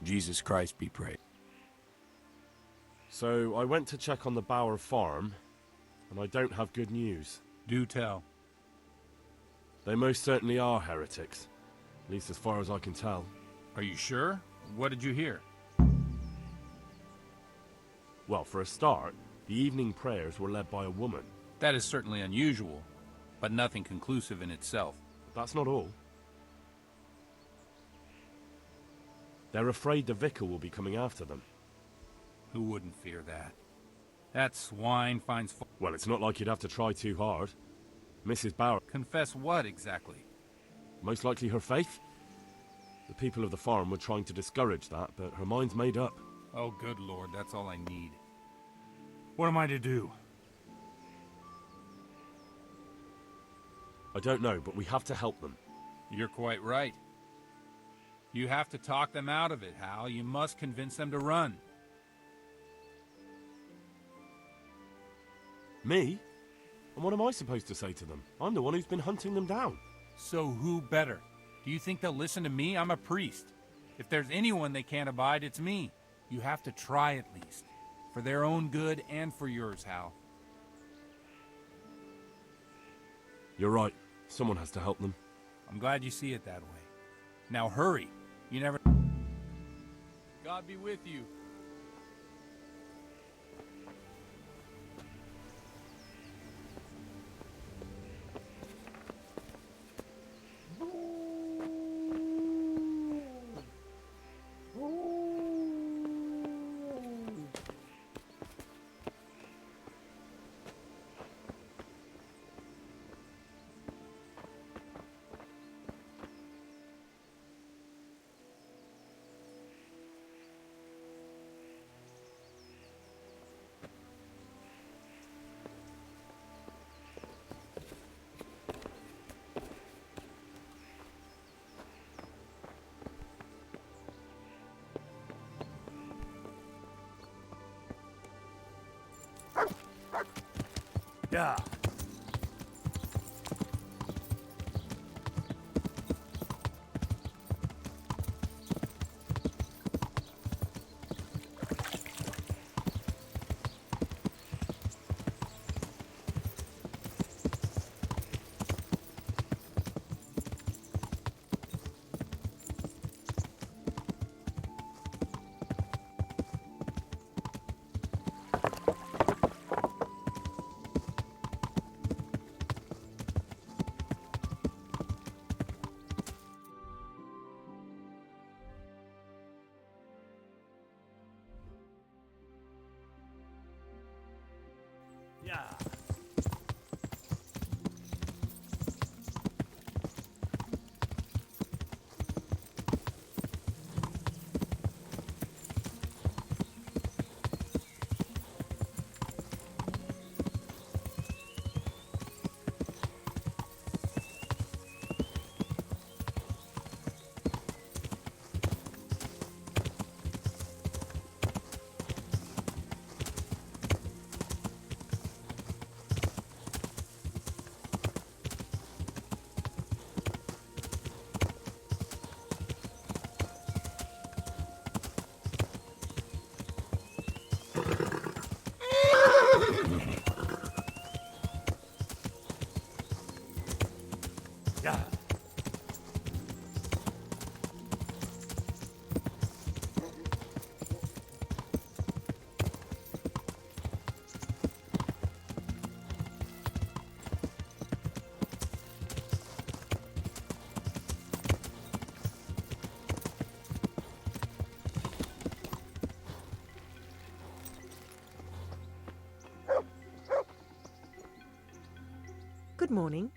Jesus Christ be praised. So I went to check on the Bower farm, and I don't have good news. Do tell. They most certainly are heretics, at least as far as I can tell. Are you sure? What did you hear? Well, for a start, the evening prayers were led by a woman. That is certainly unusual, but nothing conclusive in itself. That's not all. They're afraid the vicar will be coming after them. Who wouldn't fear that? That swine finds fault. Well, it's not like you'd have to try too hard. Mrs. Bower... Confess what, exactly? Most likely her faith? The people of the farm were trying to discourage that, but her mind's made up. Oh, good Lord, that's all I need. What am I to do? I don't know, but we have to help them. You're quite right. You have to talk them out of it, Hal. You must convince them to run. Me? And what am I supposed to say to them? I'm the one who's been hunting them down. So who better? Do you think they'll listen to me? I'm a priest. If there's anyone they can't abide, it's me. You have to try at least. For their own good and for yours, Hal. You're right. Someone has to help them. I'm glad you see it that way. Now hurry. You never... God be with you. Yeah. Yeah. Yeah. Good morning.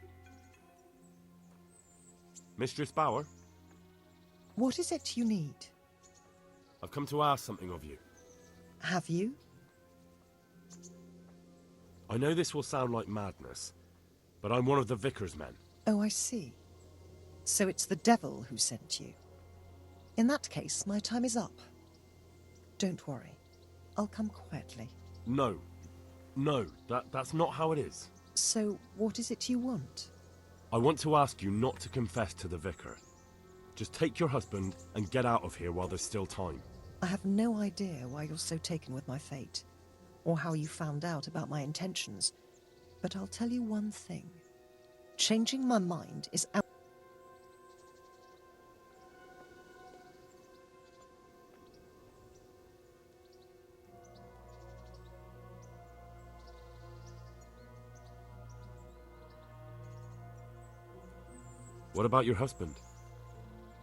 Mistress Bauer, What is it you need? I've come to ask something of you. Have you? I know this will sound like madness, but I'm one of the Vicar's men. Oh, I see. So it's the devil who sent you. In that case, my time is up. Don't worry. I'll come quietly. No. No, that's not how it is. So, what is it you want? I want to ask you not to confess to the Vicar. Just take your husband and get out of here while there's still time. I have no idea why you're so taken with my fate, or how you found out about my intentions, but I'll tell you one thing. Changing my mind is out. What about your husband?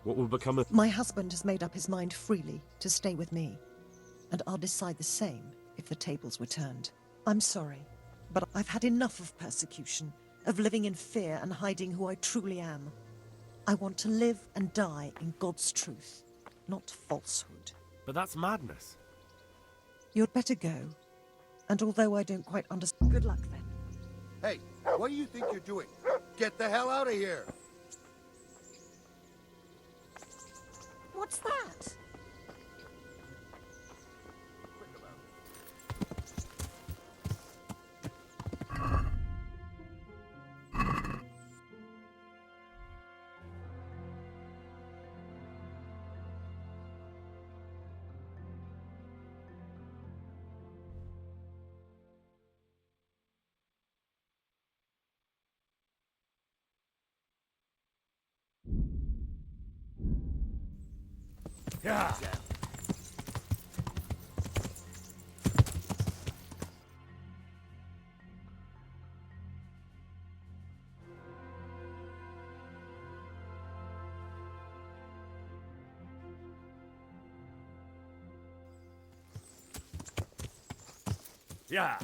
What will become of... My husband has made up his mind freely to stay with me, and I'll decide the same if the tables were turned. I'm sorry, but I've had enough of persecution, of living in fear and hiding who I truly am. I want to live and die in God's truth, not falsehood. But that's madness. You'd better go, and although I don't quite understand... Good luck then. Hey, what do you think you're doing? Get the hell out of here! What's that? Yeah. Yeah.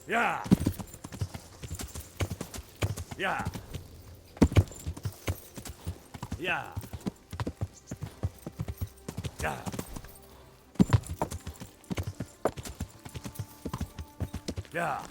Yeah. Yeah. Yeah. Yeah. Yeah.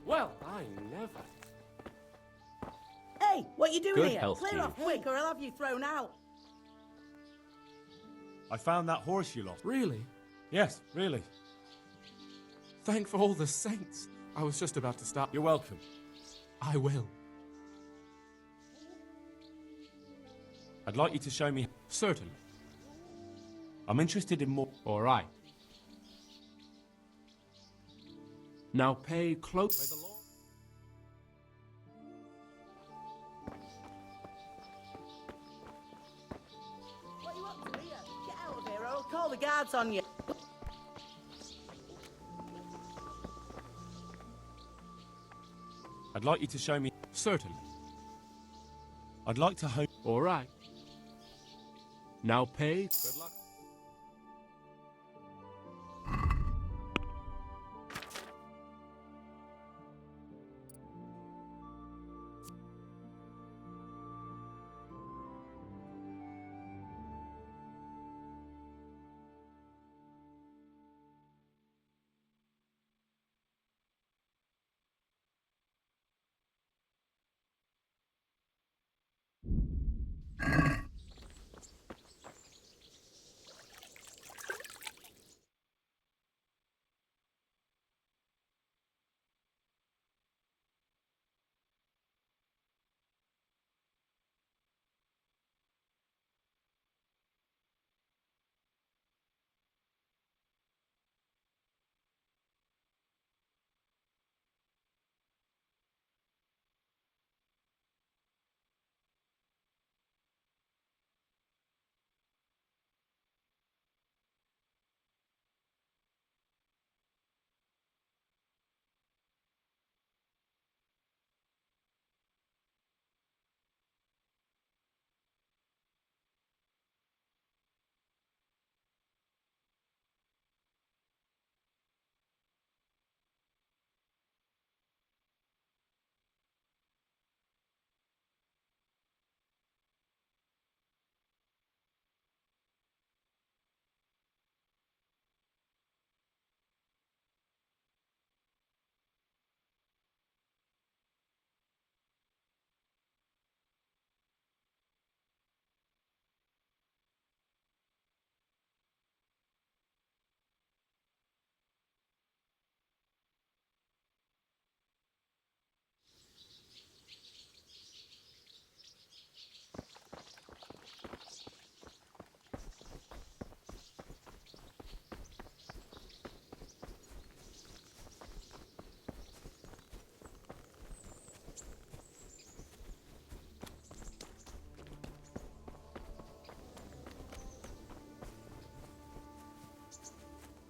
Well, I never. Hey, what you doing Good here? health to Clear you. off quick or I'll have you thrown out. I found that horse you lost. Really? Yes, really. Thank for all the saints. I was just about to start. You're welcome. I will. I'd like you to show me. Certainly. I'm interested in more. All right. Now pay close. What are you up to here? Get out of here or I'll call the guards on you. I'd like you to show me. Certainly. I'd like to home. All right. Now pay. Good luck.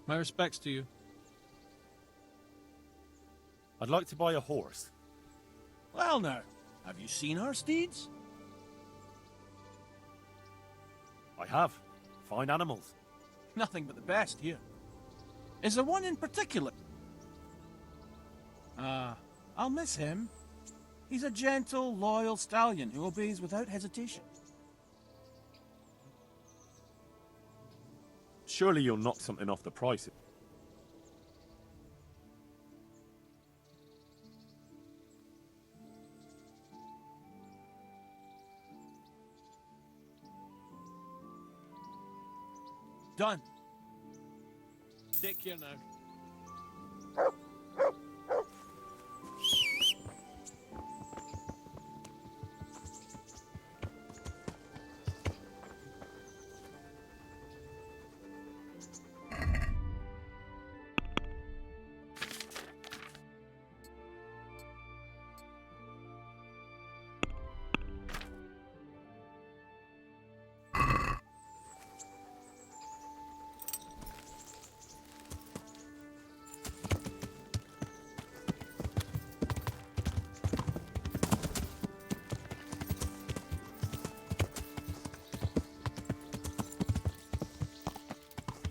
My respects to you. I'd like to buy a horse. Well now, have you seen our steeds? I have. Fine animals. Nothing but the best here. Is there one in particular? I'll miss him. He's a gentle, loyal stallion who obeys without hesitation. Surely you'll knock something off the price. Done. Take care now.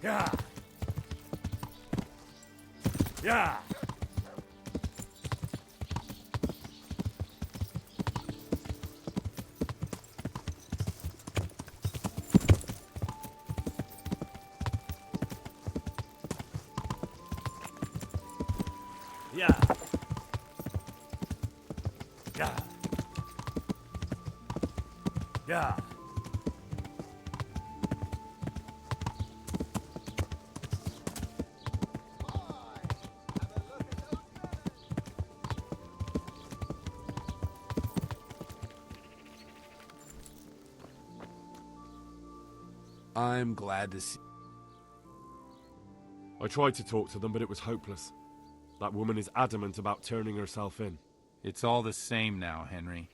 Yeah. Yeah. Yeah. Yeah. Yeah. I'm glad to see. I tried to talk to them, but it was hopeless. That woman is adamant about turning herself in. It's all the same now, Henry.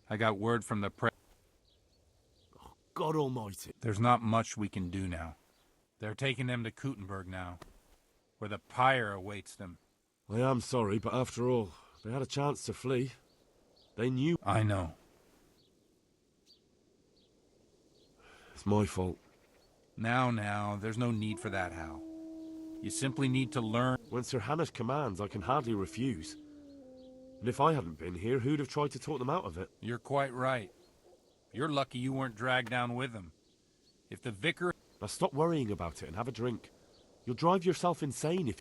I got word from the press. God almighty. There's not much we can do now. They're taking them to Kuttenberg now, where the pyre awaits them. I am sorry, but after all, they had a chance to flee. They knew. I know. It's my fault. Now, there's no need for that, Hal. You simply need to learn. When Sir Hannes commands, I can hardly refuse. And if I hadn't been here, who'd have tried to talk them out of it? You're quite right. You're lucky you weren't dragged down with them. If the vicar... Now stop worrying about it and have a drink. You'll drive yourself insane if...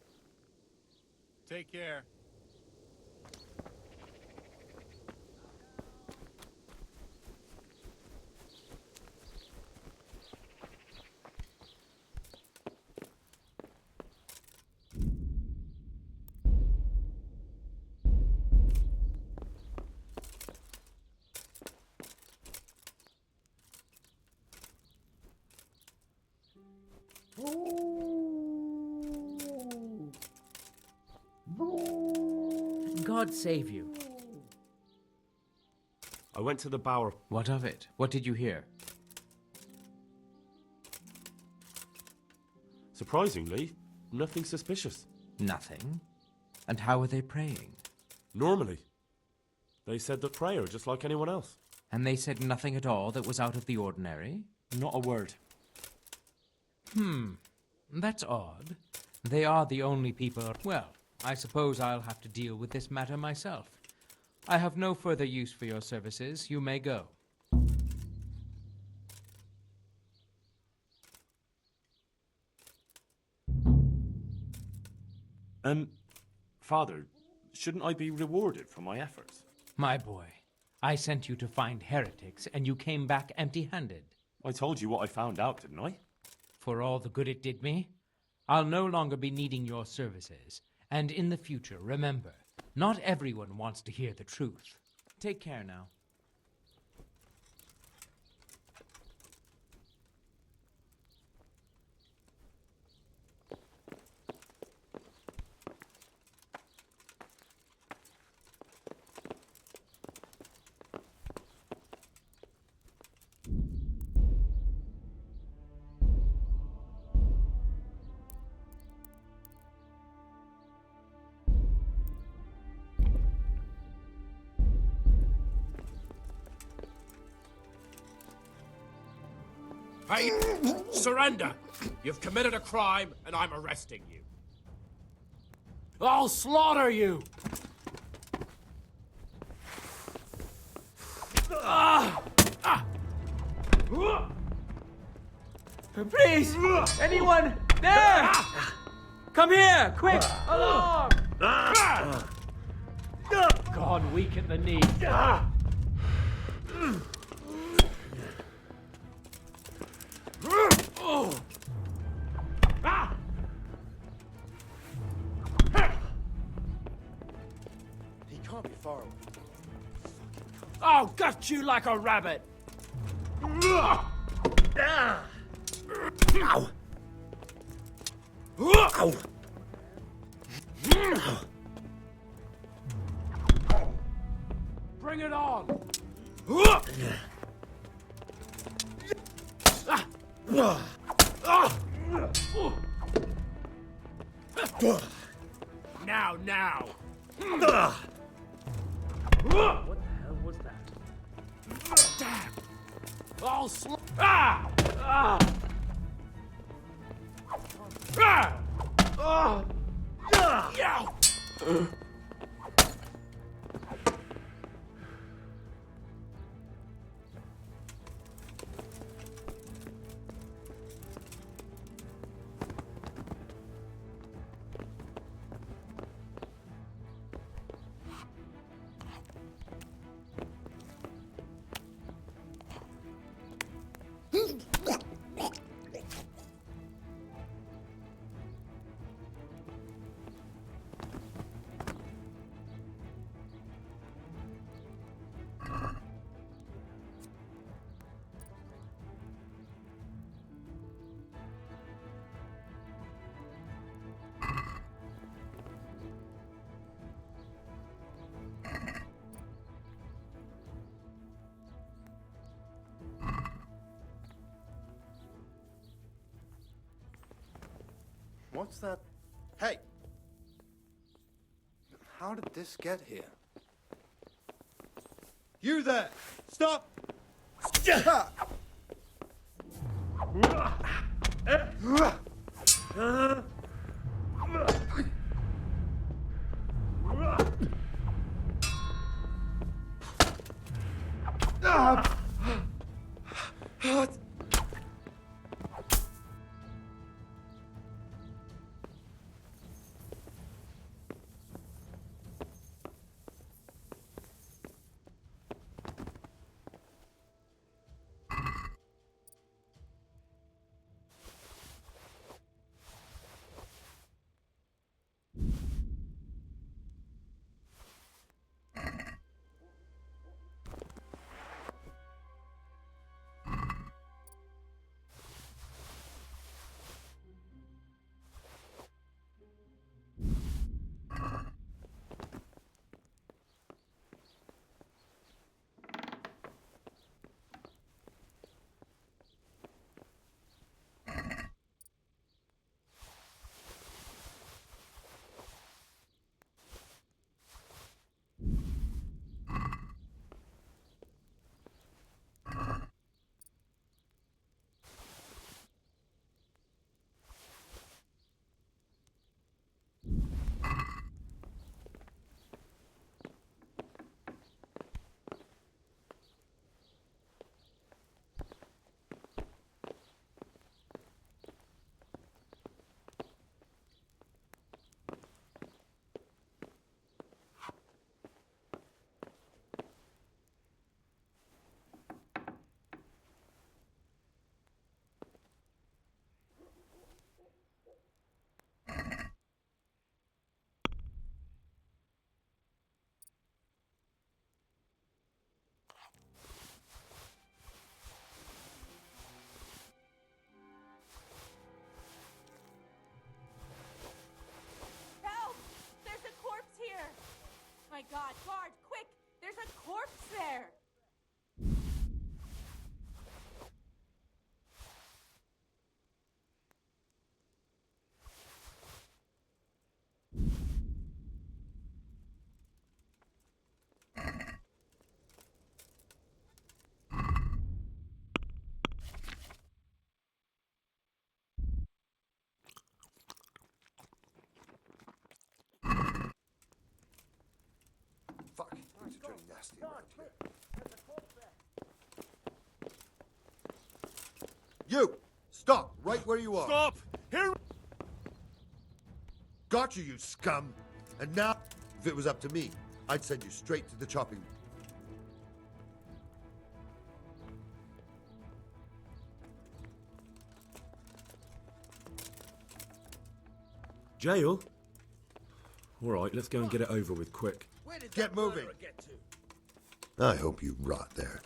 Take care. God save you. I went to the Bower. What of it? What did you hear? Surprisingly, nothing suspicious. Nothing. And how were they praying? Normally. They said the prayer, just like anyone else. And they said nothing at all that was out of the ordinary? Not a word. That's odd. They are the only people... Well, I suppose I'll have to deal with this matter myself. I have no further use for your services. You may go. Father, shouldn't I be rewarded for my efforts? My boy, I sent you to find heretics, and you came back empty-handed. I told you what I found out, didn't I? For all the good it did me, I'll no longer be needing your services. And in the future, remember, not everyone wants to hear the truth. Take care now. Hey, surrender! You've committed a crime, and I'm arresting you. I'll slaughter you! Please! Anyone there? Come here! Quick! Alarm! Gone weak at the knee. He can't be far away. I'll gut you like a rabbit. Bring it on. Now, now. What the hell was that? Damn! I'll Ah! Ah! Ah! Ah! Yeah! What's that? Hey! How did this get here? You there! Stop! Help! There's a corpse here! My God, guard, quick! There's a corpse there! Fuck, things are turning nasty around here. You! Stop! right where you are. Stop! Here! Got you, you scum! And now, if it was up to me, I'd send you straight to the chopping. Jail? Alright, let's go and get it over with quick. Get moving! I hope you rot there.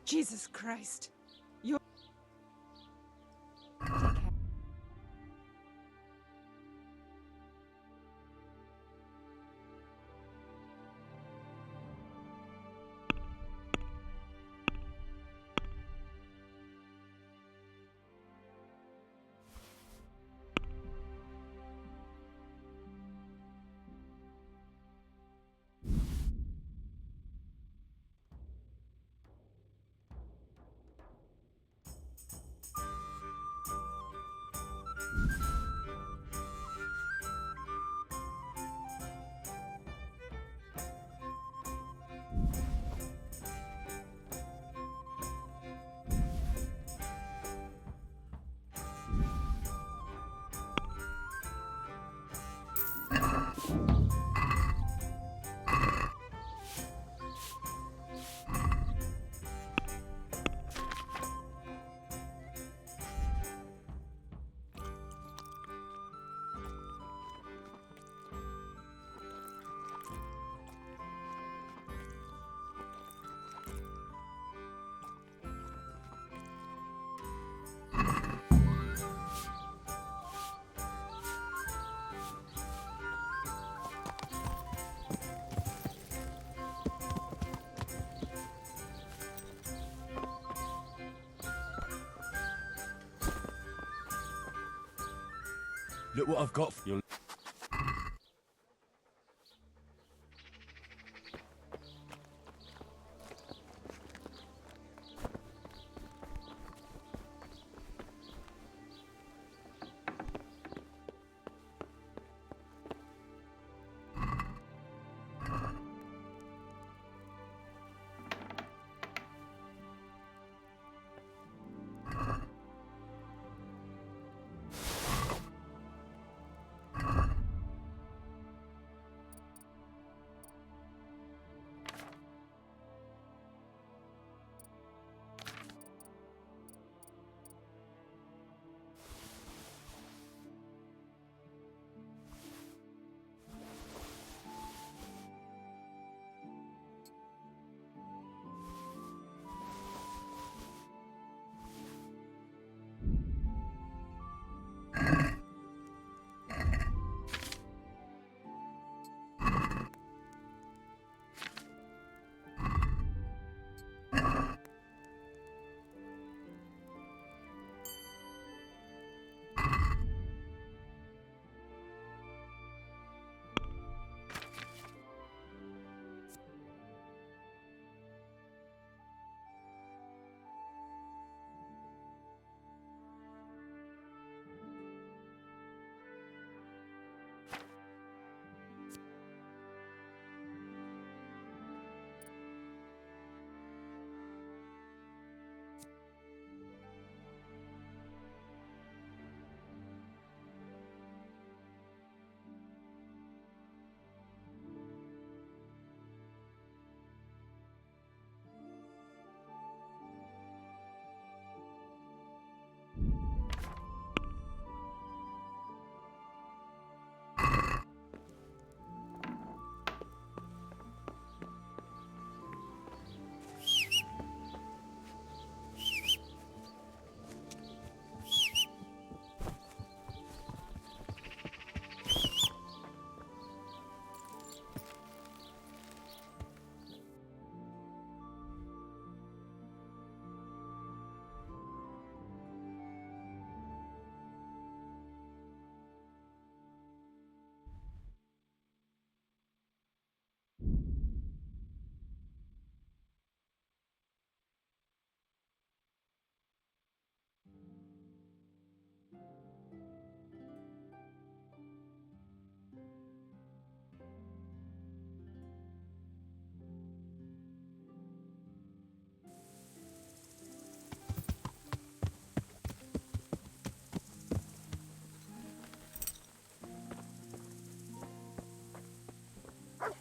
Jesus Christ. You're... Look what I've got for you.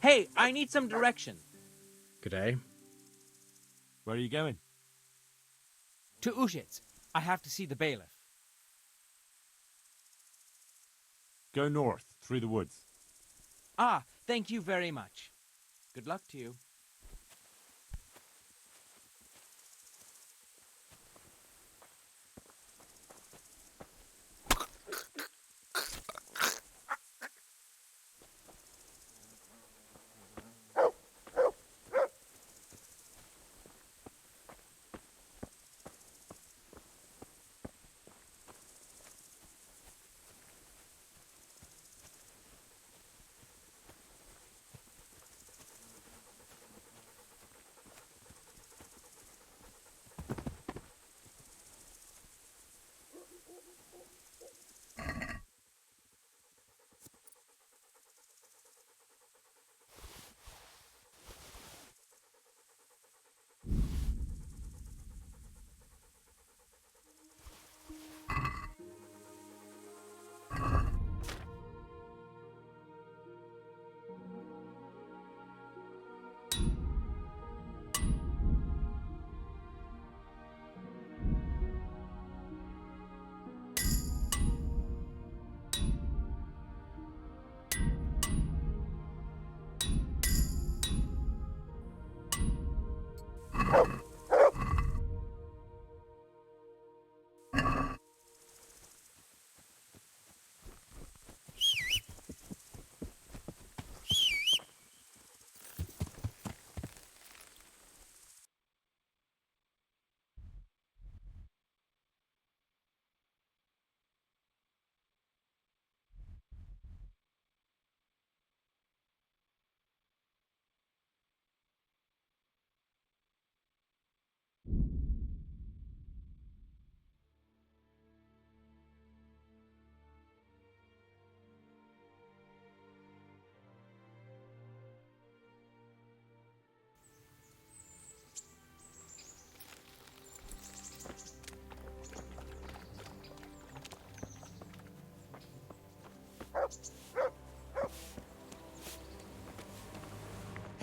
Hey, I need some direction. G'day. Where are you going? To Ushitz. I have to see the bailiff. Go north, through the woods. Ah, thank you very much. Good luck to you.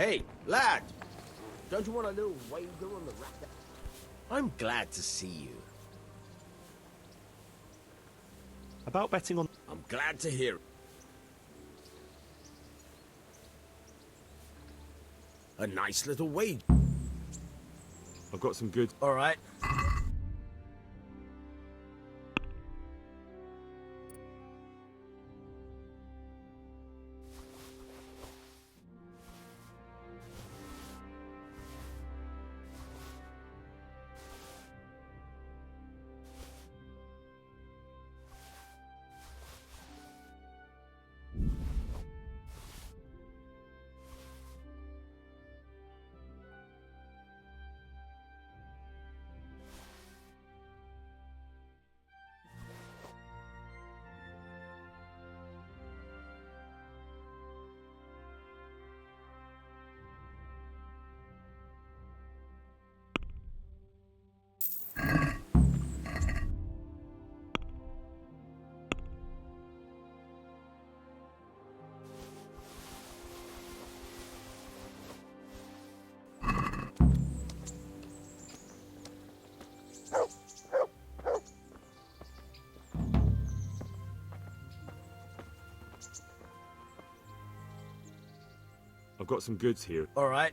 Hey, lad! Don't you want a little wager on the racket? I'm glad to see you. About betting on... I'm glad to hear it. A nice little wager. I've got some good... All right. I've got some goods here. All right.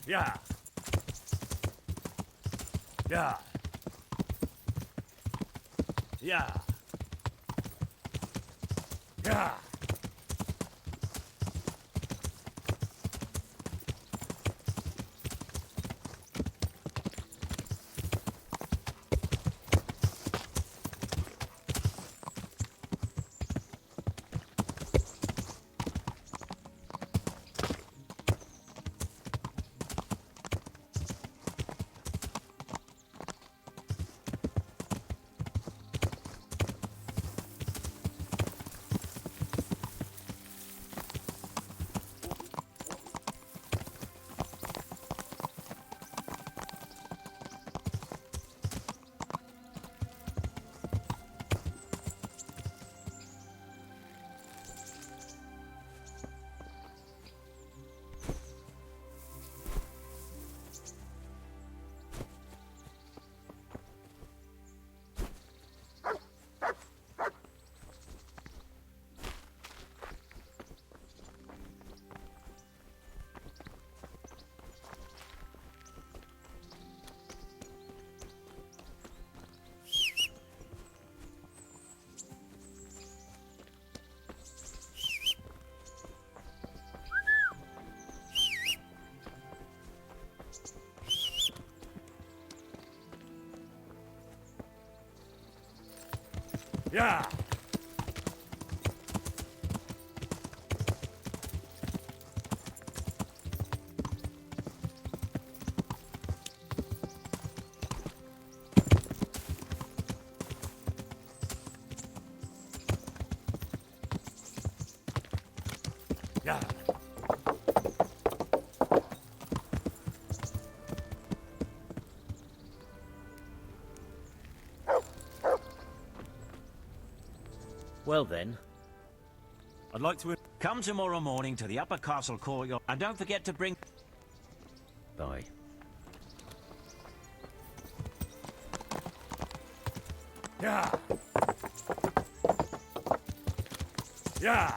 Yeah. Yeah. Yeah. Yeah. Yeah. Yeah. Well then, I'd like to... come tomorrow morning to the upper castle courtyard, and don't forget to bring... Bye. Yeah. Yeah.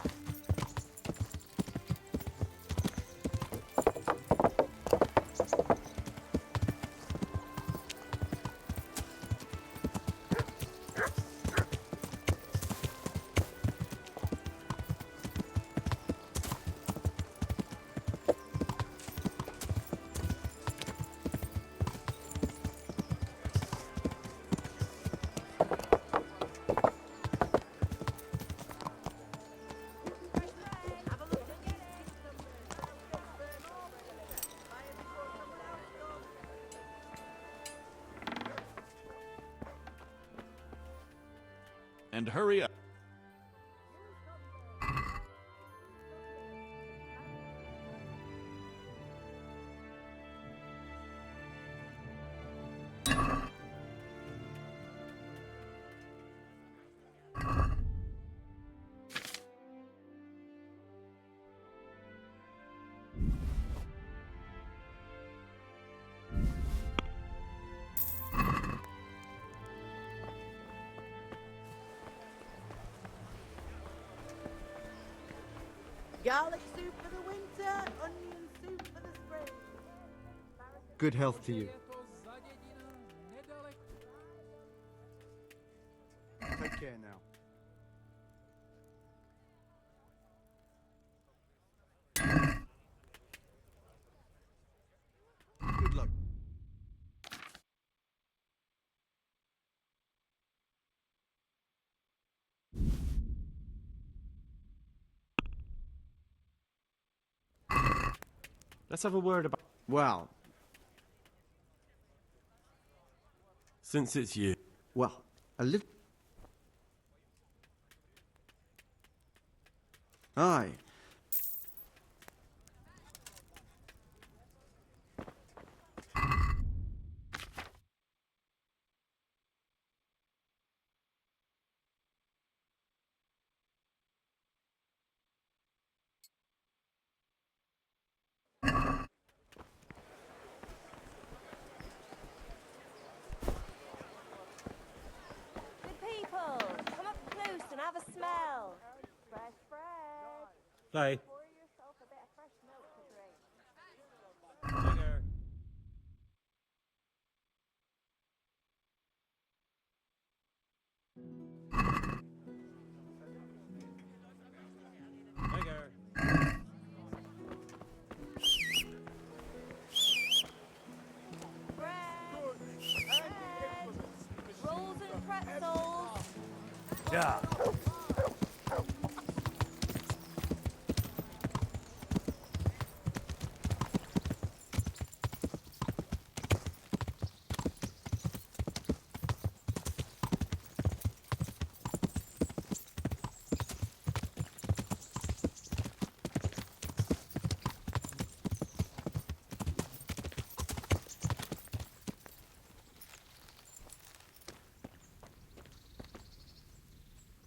And hurry up. Garlic soup for the winter, onion soup for the spring. Good health to you. Take care now. Good luck. Let's have a word about... Well, Since it's you. well, a little... Aye. Good people, come up close and have a smell. Fresh bread. Bye. Pour yourself a bit of fresh milk to drink. Yeah.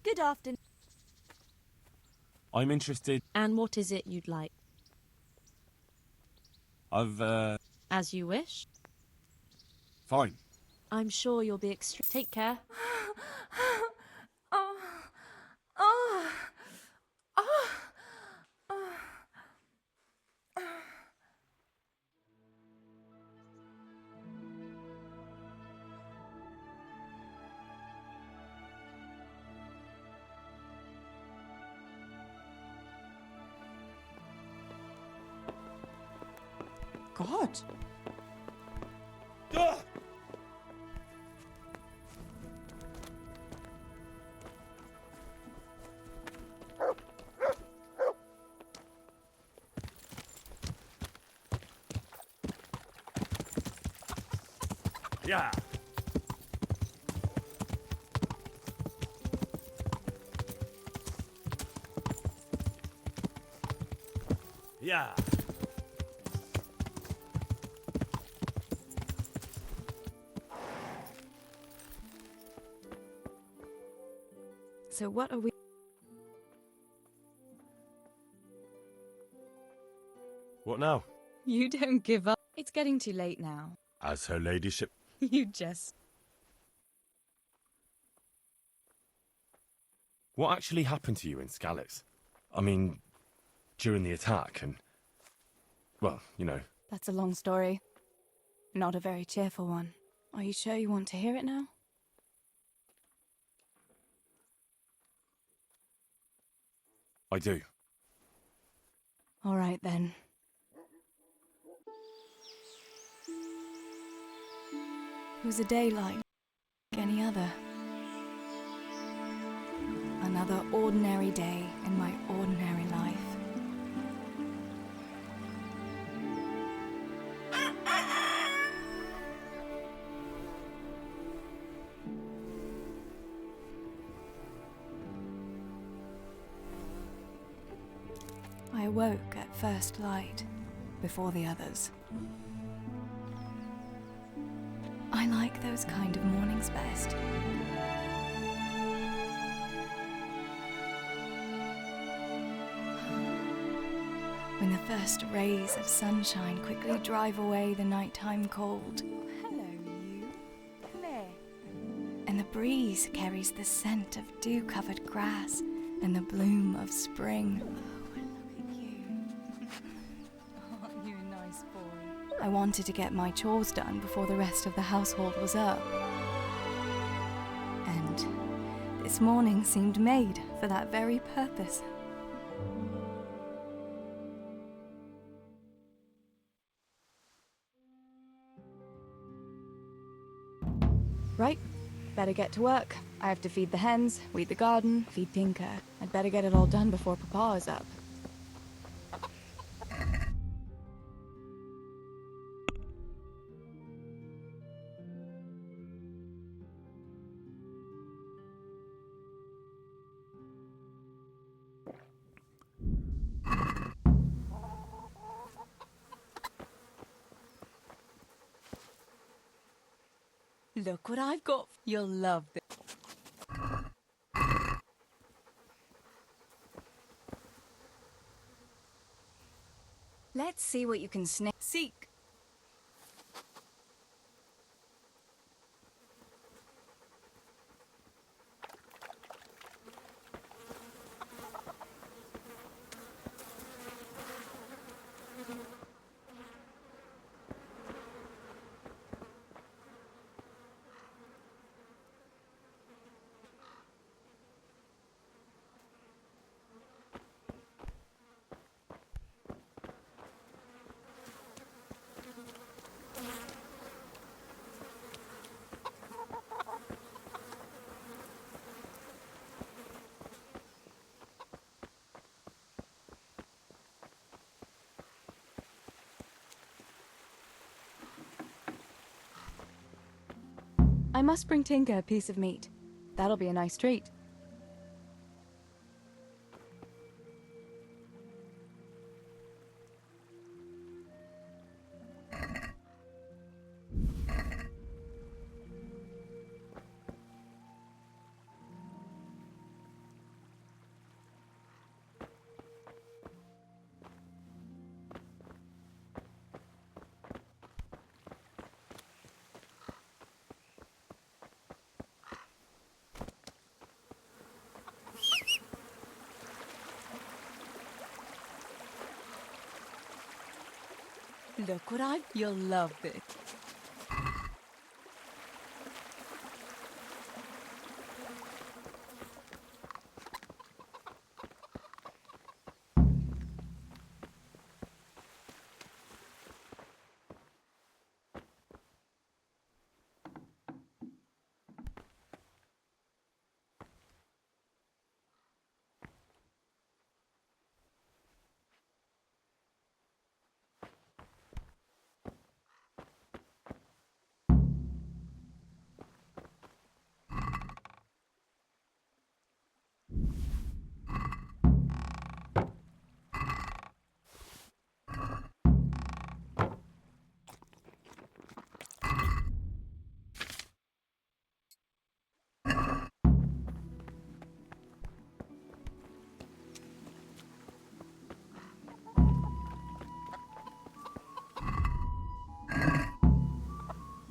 Good afternoon. I'm interested. And what is it you'd like? As you wish. Fine. I'm sure you'll be extreme. Take care. Oh. Oh. Oh. Oh. God. Yeah. Yeah. So what are we... What now? You don't give up. It's getting too late now. As her ladyship. You just... What actually happened to you in Scalix? I mean, during the attack and... Well, you know. That's a long story. Not a very cheerful one. Are you sure you want to hear it now? I do. All right, then. It was a day like any other. Another ordinary day in my ordinary life. I awoke at first light, before the others. I like those kind of mornings best. When the first rays of sunshine quickly drive away the nighttime cold. Hello, you. Come here. And the breeze carries the scent of dew-covered grass and the bloom of spring. Aren't you a nice boy? I wanted to get my chores done before the rest of the household was up. And this morning seemed made for that very purpose. Right, better get to work. I have to feed the hens, weed the garden, feed Pinker. I'd better get it all done before Papa is up. Look what I've got. You'll love this. Let's see what you can seek. I must bring Tinker a piece of meat. That'll be a nice treat. Look what I've... You'll love this.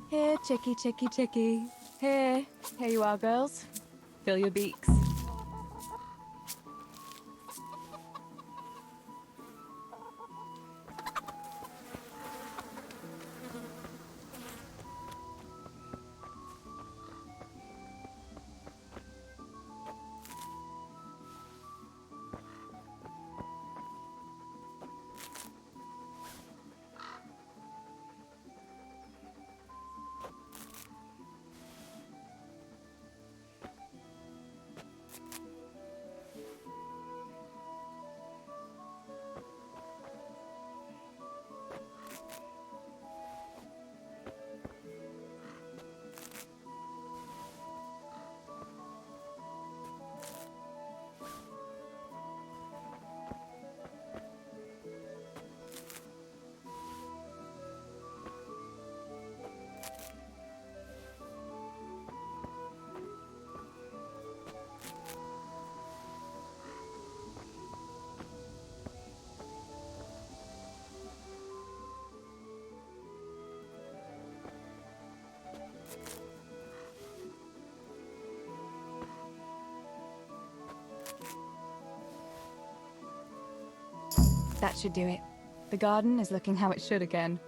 Here, chickie, chickie, chickie. Here you are, girls. Fill your beaks. That should do it. The garden is looking how it should again.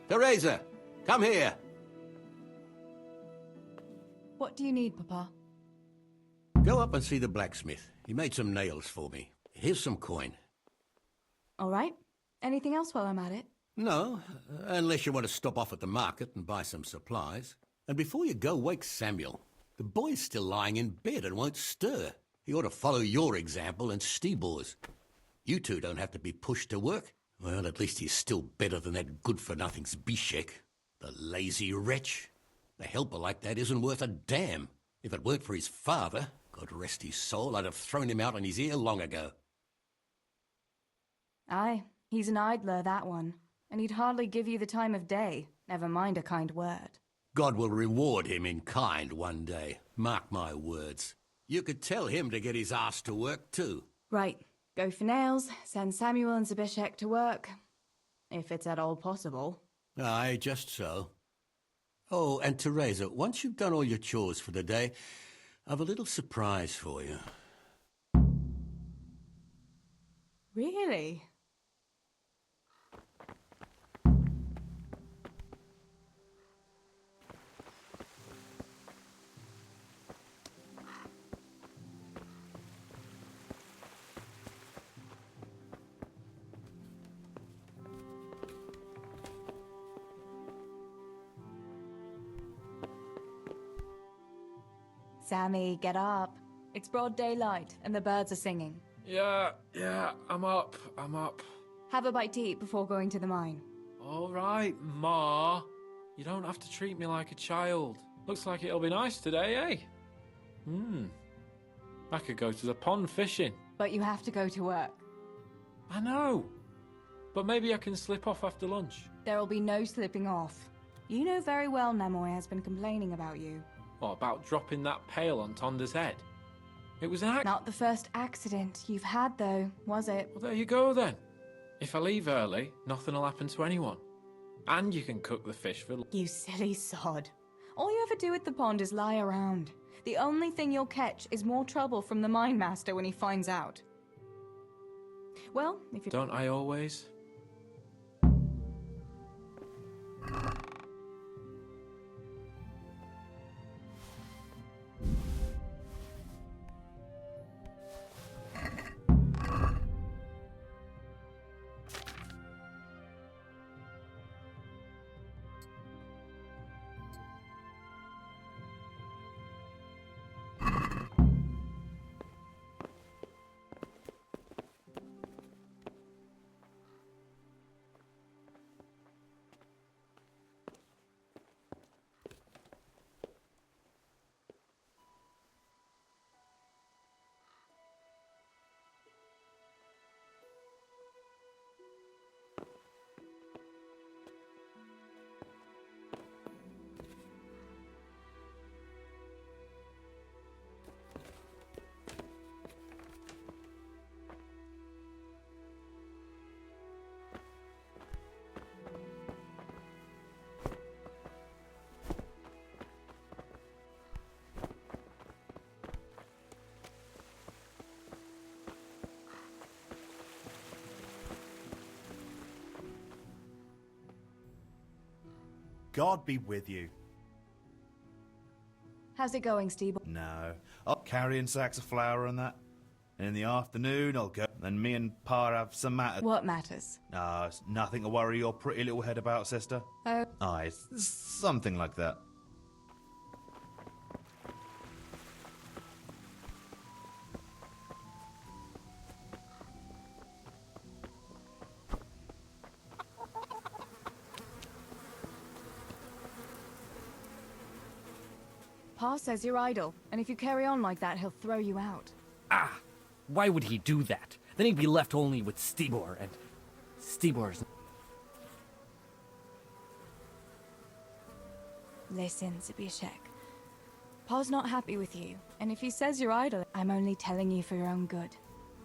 Teresa, come here. What do you need, Papa? Go up and see the blacksmith. He made some nails for me. Here's some coin. All right. Anything else while I'm at it? No, unless you want to stop off at the market and buy some supplies. And before you go, wake Samuel. The boy's still lying in bed and won't stir. He ought to follow your example and Stebor's. You two don't have to be pushed to work. Well, at least he's still better than that good-for-nothing Zbyszek. The lazy wretch. A helper like that isn't worth a damn. If it weren't for his father, God rest his soul, I'd have thrown him out on his ear long ago. Aye, he's an idler, that one. And he'd hardly give you the time of day, never mind a kind word. God will reward him in kind one day. Mark my words. You could tell him to get his ass to work, too. Right. Go for nails, send Samuel and Zbyszek to work. If it's at all possible. Aye, just so. Oh, and Teresa, once you've done all your chores for the day, I've a little surprise for you. Really? Sammy, get up. It's broad daylight, and the birds are singing. Yeah, I'm up. Have a bite to eat before going to the mine. All right, Ma. You don't have to treat me like a child. Looks like it'll be nice today, eh? I could go to the pond fishing. But you have to go to work. I know. But maybe I can slip off after lunch. There'll be no slipping off. You know very well Nemoy has been complaining about you. What about dropping that pail on Tonda's head? It was an accident. Not the first accident you've had, though, was it? Well, there you go then. If I leave early, nothing will happen to anyone. And you can cook the fish for... You silly sod. All you ever do at the pond is lie around. The only thing you'll catch is more trouble from the mine master when he finds out. Well, if you... Don't I always? God be with you. How's it going, Steve? No. I'll carrying sacks of flour and that. And in the afternoon, I'll go. And me and Pa have some matters. What matters? It's nothing to worry your pretty little head about, sister. Oh. Aye, it's something like that. Pa says you're idle, and if you carry on like that, he'll throw you out. Ah! Why would he do that? Then he'd be left only with Stibor, and Stibor's... Listen, Zbyszek. Pa's not happy with you, and if he says you're idle, I'm only telling you for your own good.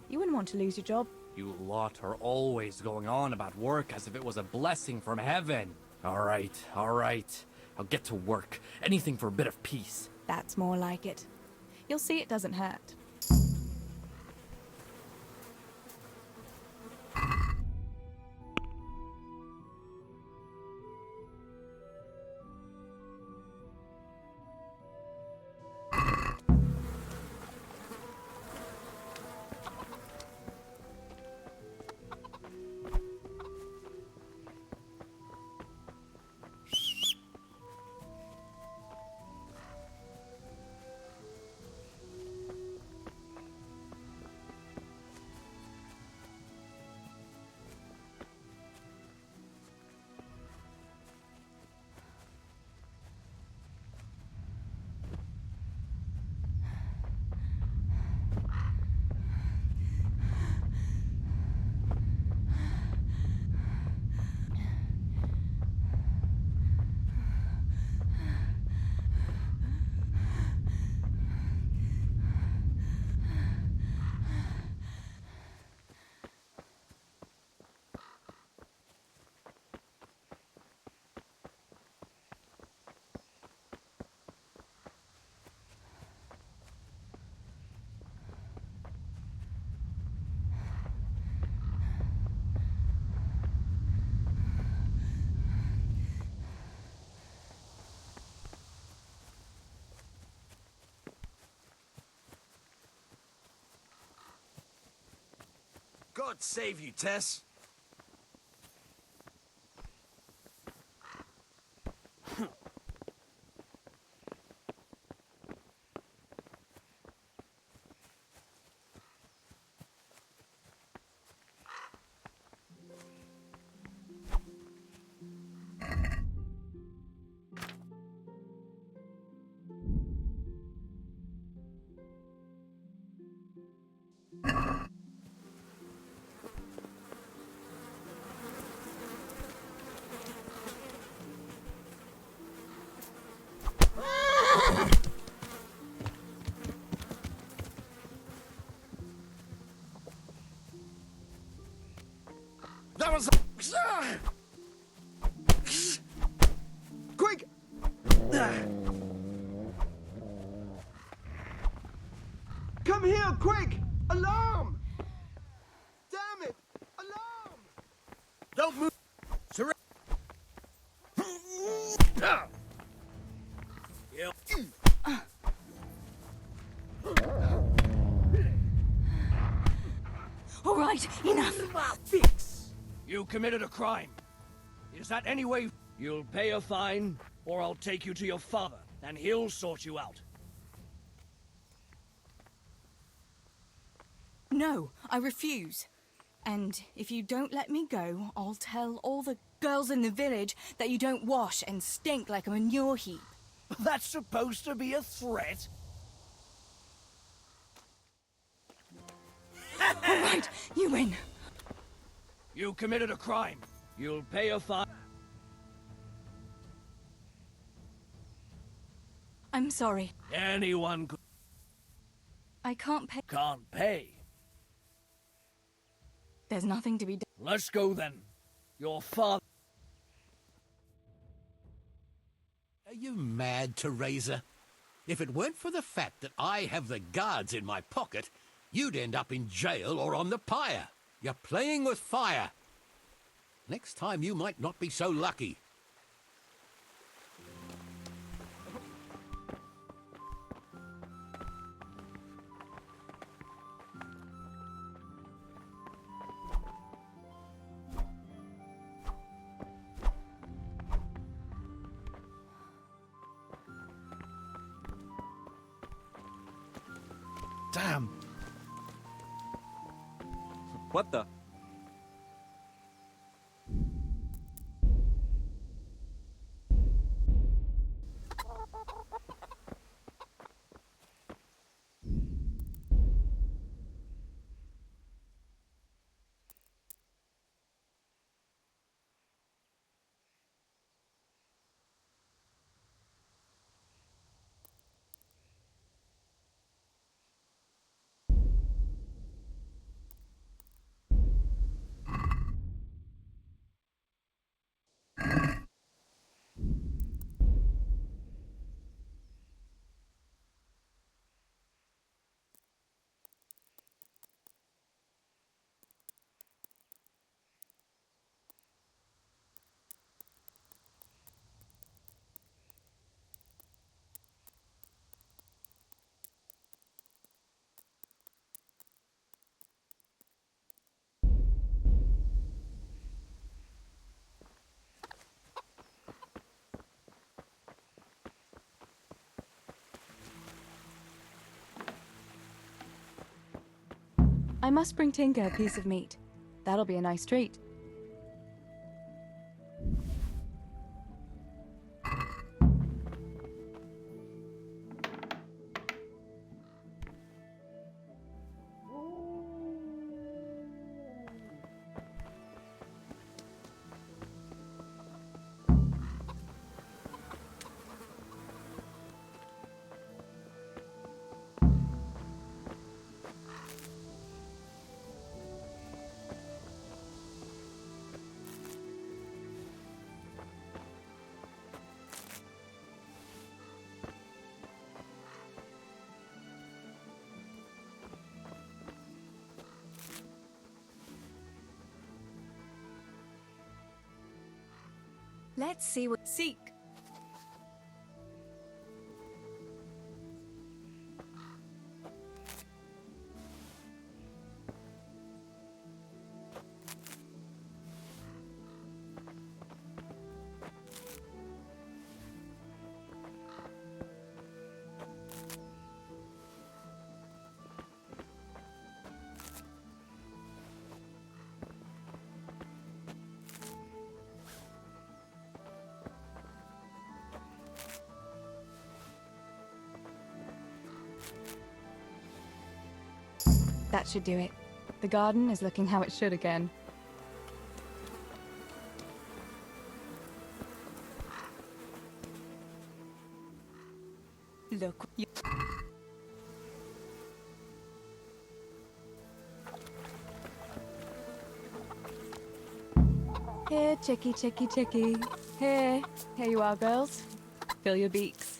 You wouldn't want to lose your job. You lot are always going on about work as if it was a blessing from heaven. All right. I'll get to work. Anything for a bit of peace. That's more like it. You'll see it doesn't hurt. God save you, Tess. That was. Quick! Come here, quick! Alarm! Damn it! Alarm! Don't move. Surrender. Yeah. All right, enough. Fix. You committed a crime. Is that any way? You'll pay a fine, or I'll take you to your father, and he'll sort you out. No, I refuse. And if you don't let me go, I'll tell all the girls in the village that you don't wash and stink like a manure heap. That's supposed to be a threat? All right, you win. You committed a crime. You'll pay a fine. I'm sorry. Anyone could. I can't pay. Can't pay. There's nothing to be done. Let's go then. Your father. Are you mad, Teresa? If it weren't for the fact that I have the guards in my pocket, you'd end up in jail or on the pyre. You're playing with fire. Next time you might not be so lucky. Damn. What the? I must bring Tinker a piece of meat. That'll be a nice treat. Let's see what... Seek! That should do it. The garden is looking how it should again. Look. Here, chickie, chickie, chickie. Here you are, girls. Fill your beaks.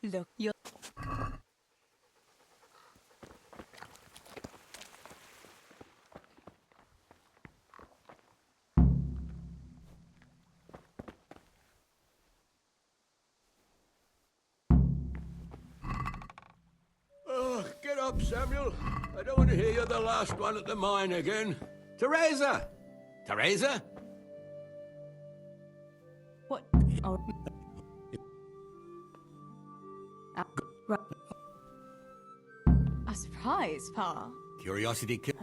Look, you're... Oh, get up, Samuel. I don't want to hear you're the last one at the mine again. Teresa! Teresa? What? Oh. A surprise, Pa. Curiosity kill.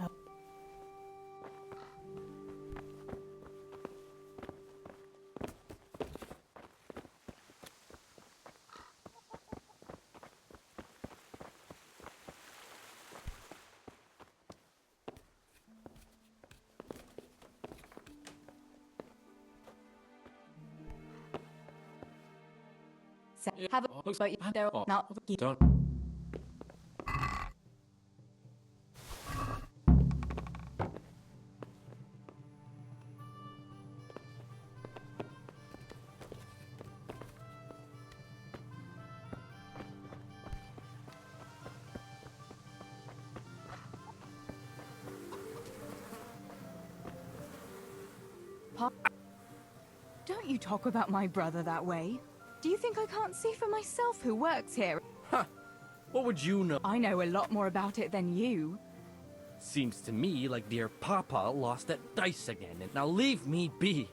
Have a look, but they're not. Don't. Pa, don't you talk about my brother that way. Do you think I can't see for myself who works here? Huh. What would you know? I know a lot more about it than you. Seems to me like dear Papa lost that dice again, and now leave me be.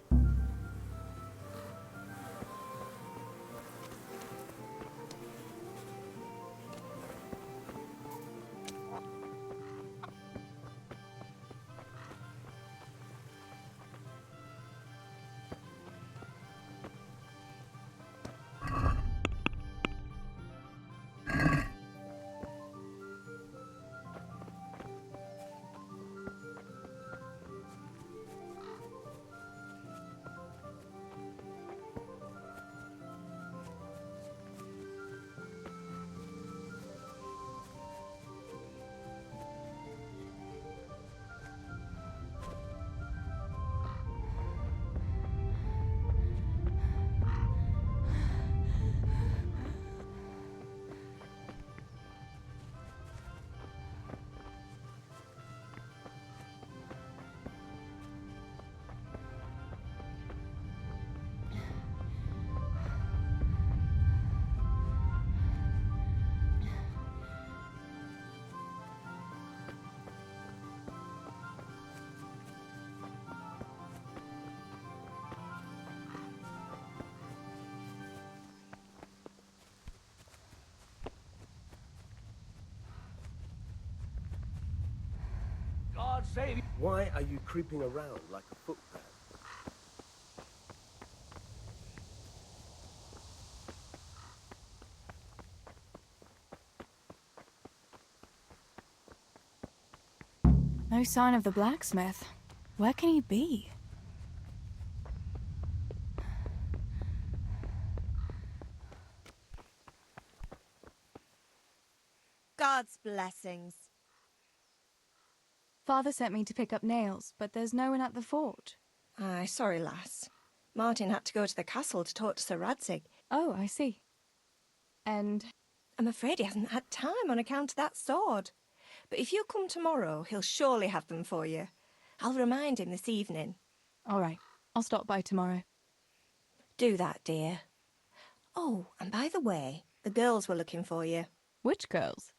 God save you. Why are you creeping around like a footpad? No sign of the blacksmith. Where can he be? God's blessings. Father sent me to pick up nails, but there's no one at the fort. Aye, sorry, lass. Martin had to go to the castle to talk to Sir Radzig. Oh, I see. And? I'm afraid he hasn't had time on account of that sword. But if you come tomorrow, he'll surely have them for you. I'll remind him this evening. All right. I'll stop by tomorrow. Do that, dear. Oh, and by the way, the girls were looking for you. Which girls?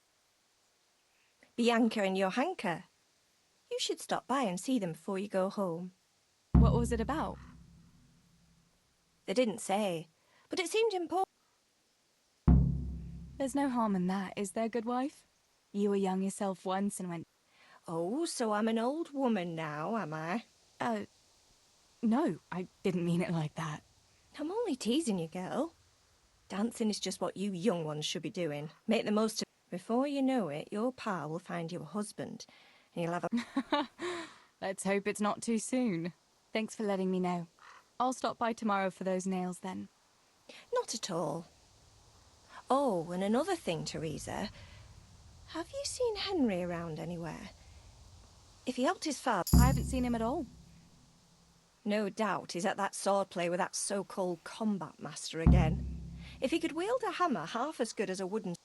Bianca and Johanka. You should stop by and see them before you go home. What was it about? They didn't say, but it seemed important. There's no harm in that, is there, good wife? You were young yourself once and went... Oh, so I'm an old woman now, am I? No, I didn't mean it like that. I'm only teasing you, girl. Dancing is just what you young ones should be doing. Make the most of it. Before you know it, your pa will find you a husband, and you'll have a... Let's hope it's not too soon. Thanks for letting me know. I'll stop by tomorrow for those nails, then. Not at all. Oh, and another thing, Teresa. Have you seen Henry around anywhere? If he helped his father... I haven't seen him at all. No doubt he's at that swordplay with that so-called combat master again. If he could wield a hammer half as good as a wooden...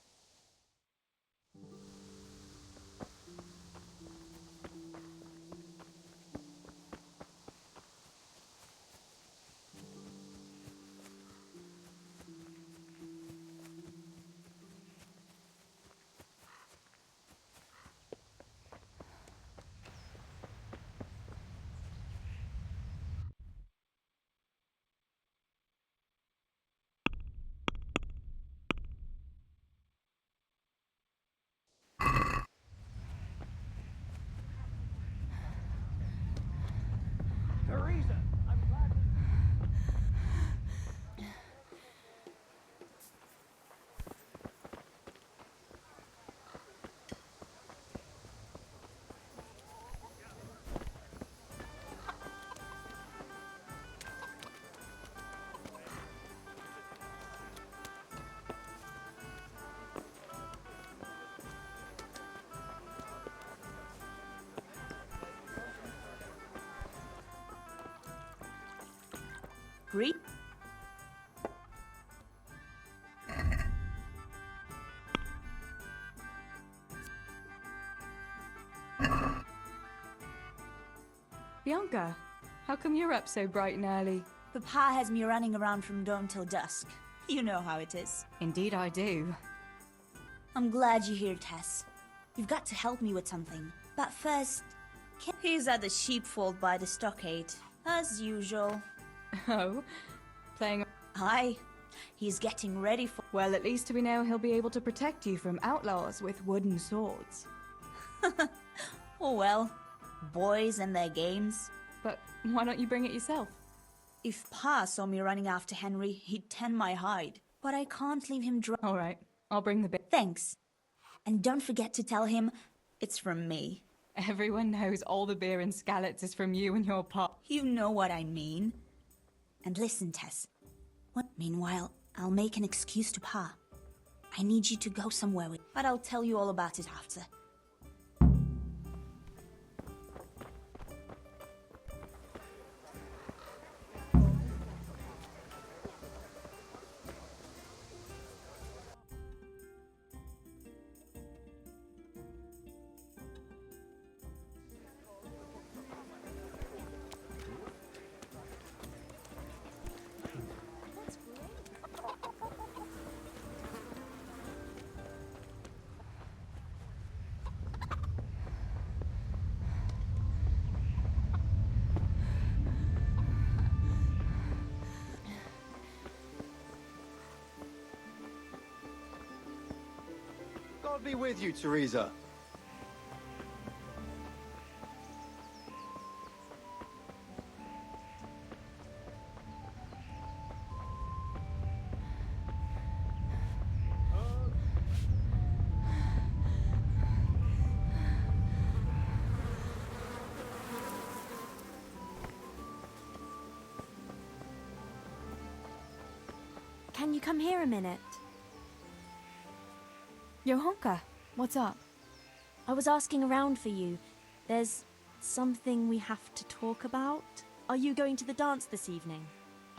Teresa, I'm glad Greet. Bianca, how come you're up so bright and early? Papa has me running around from dawn till dusk. You know how it is. Indeed I do. I'm glad you're here, Tess. You've got to help me with something. But first, he's at the sheepfold by the stockade, as usual. Oh, playing... Aye, he's getting ready for... Well, at least we know he'll be able to protect you from outlaws with wooden swords. Oh well, boys and their games. But why don't you bring it yourself? If Pa saw me running after Henry, he'd tan my hide. But I can't leave him dry. All right, I'll bring the bit. Thanks. And don't forget to tell him it's from me. Everyone knows all the beer and scallops is from you and your pa. You know what I mean. And listen, Tess. Meanwhile, I'll make an excuse to Pa. I need you to go somewhere with... But I'll tell you all about it after. God be with you, Teresa. Can you come here a minute? Johanka, what's up? I was asking around for you. There's something we have to talk about. Are you going to the dance this evening?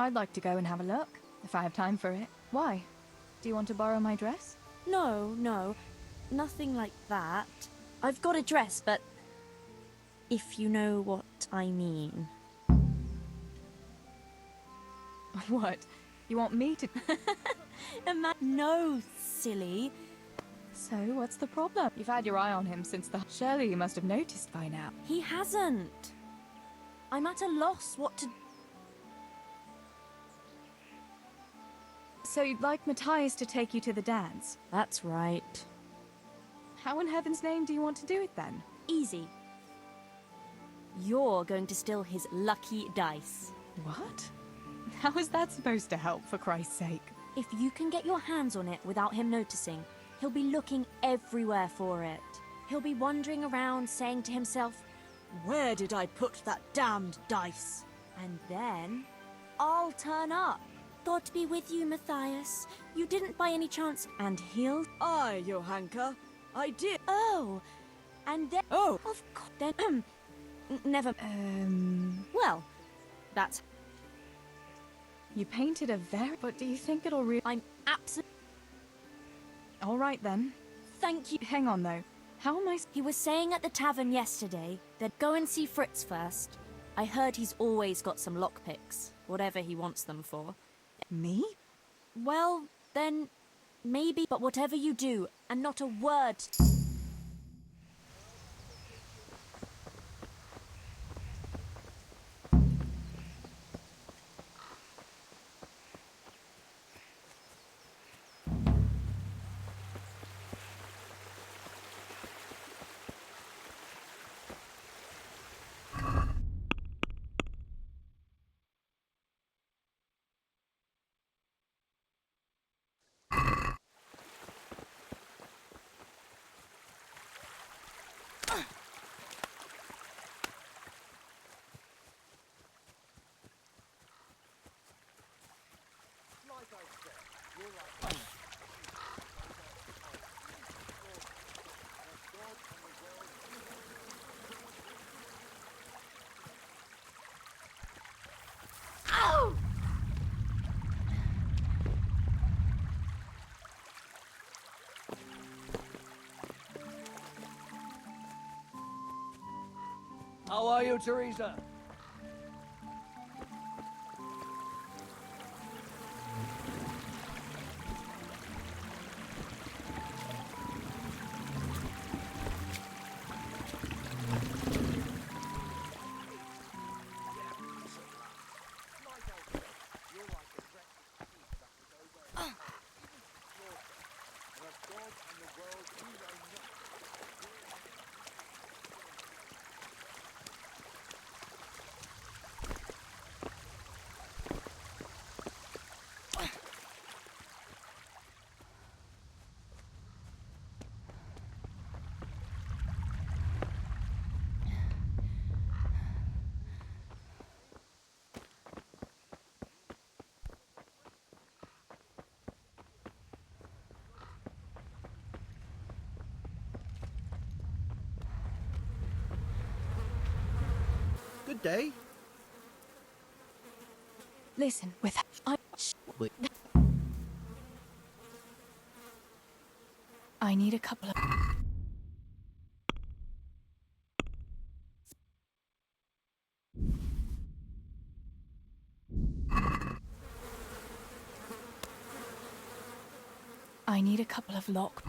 I'd like to go and have a look, if I have time for it. Why? Do you want to borrow my dress? No, no. Nothing like that. I've got a dress, but... if you know what I mean. What? You want me to... No, silly. So, what's the problem? You've had your eye on him since the... Surely you must have noticed by now. He hasn't. I'm at a loss what to... So you'd like Matthias to take you to the dance? That's right. How in heaven's name do you want to do it then? Easy. You're going to steal his lucky dice. What? How is that supposed to help, for Christ's sake? If you can get your hands on it without him noticing, he'll be looking everywhere for it. He'll be wandering around saying to himself, "Where did I put that damned dice?" And then I'll turn up. God be with you, Matthias. You didn't by any chance... And he'll... Aye, Johanka. I did. Oh. And then... Oh. Of course. Then... never... Well, that's... You painted a very... But do you think it'll really... I'm absolutely... All right, then. Thank you. Hang on, though. How am I... He was saying at the tavern yesterday that go and see Fritz first. I heard he's always got some lockpicks, whatever he wants them for. Me? Well, then, maybe, but whatever you do, and not a word... How are you, Teresa? Good day. Listen, with... I need a couple of... I need a couple of lock...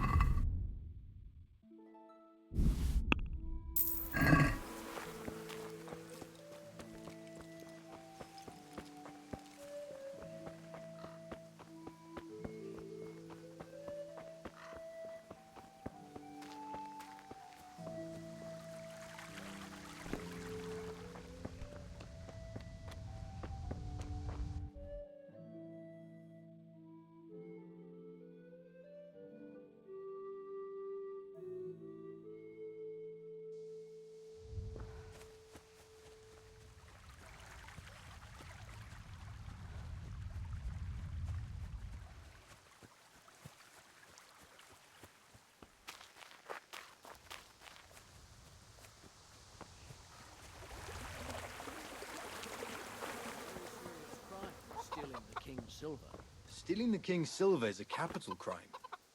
silver. Stealing the king's silver is a capital crime.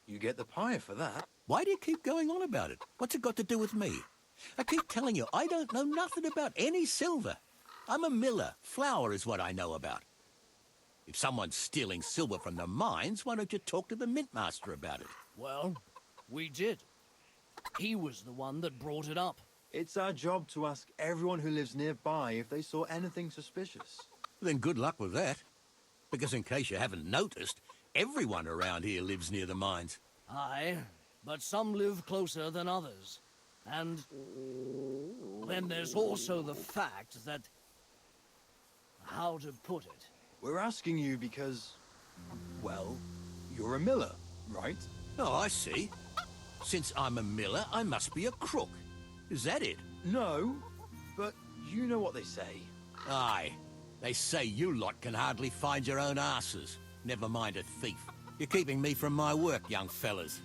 You get the pyre for that. Why do you keep going on about it? What's it got to do with me? I keep telling you, I don't know nothing about any silver. I'm a miller. Flour is what I know about. If someone's stealing silver from the mines, why don't you talk to the mintmaster about it? Well, we did. He was the one that brought it up. It's our job to ask everyone who lives nearby if they saw anything suspicious. Then good luck with that. Because in case you haven't noticed, everyone around here lives near the mines. Aye, but some live closer than others. And then there's also the fact that... how to put it? We're asking you because, well, you're a miller, right? Oh, I see. Since I'm a miller, I must be a crook. Is that it? No, but you know what they say. Aye. They say you lot can hardly find your own asses. Never mind a thief. You're keeping me from my work, young fellas.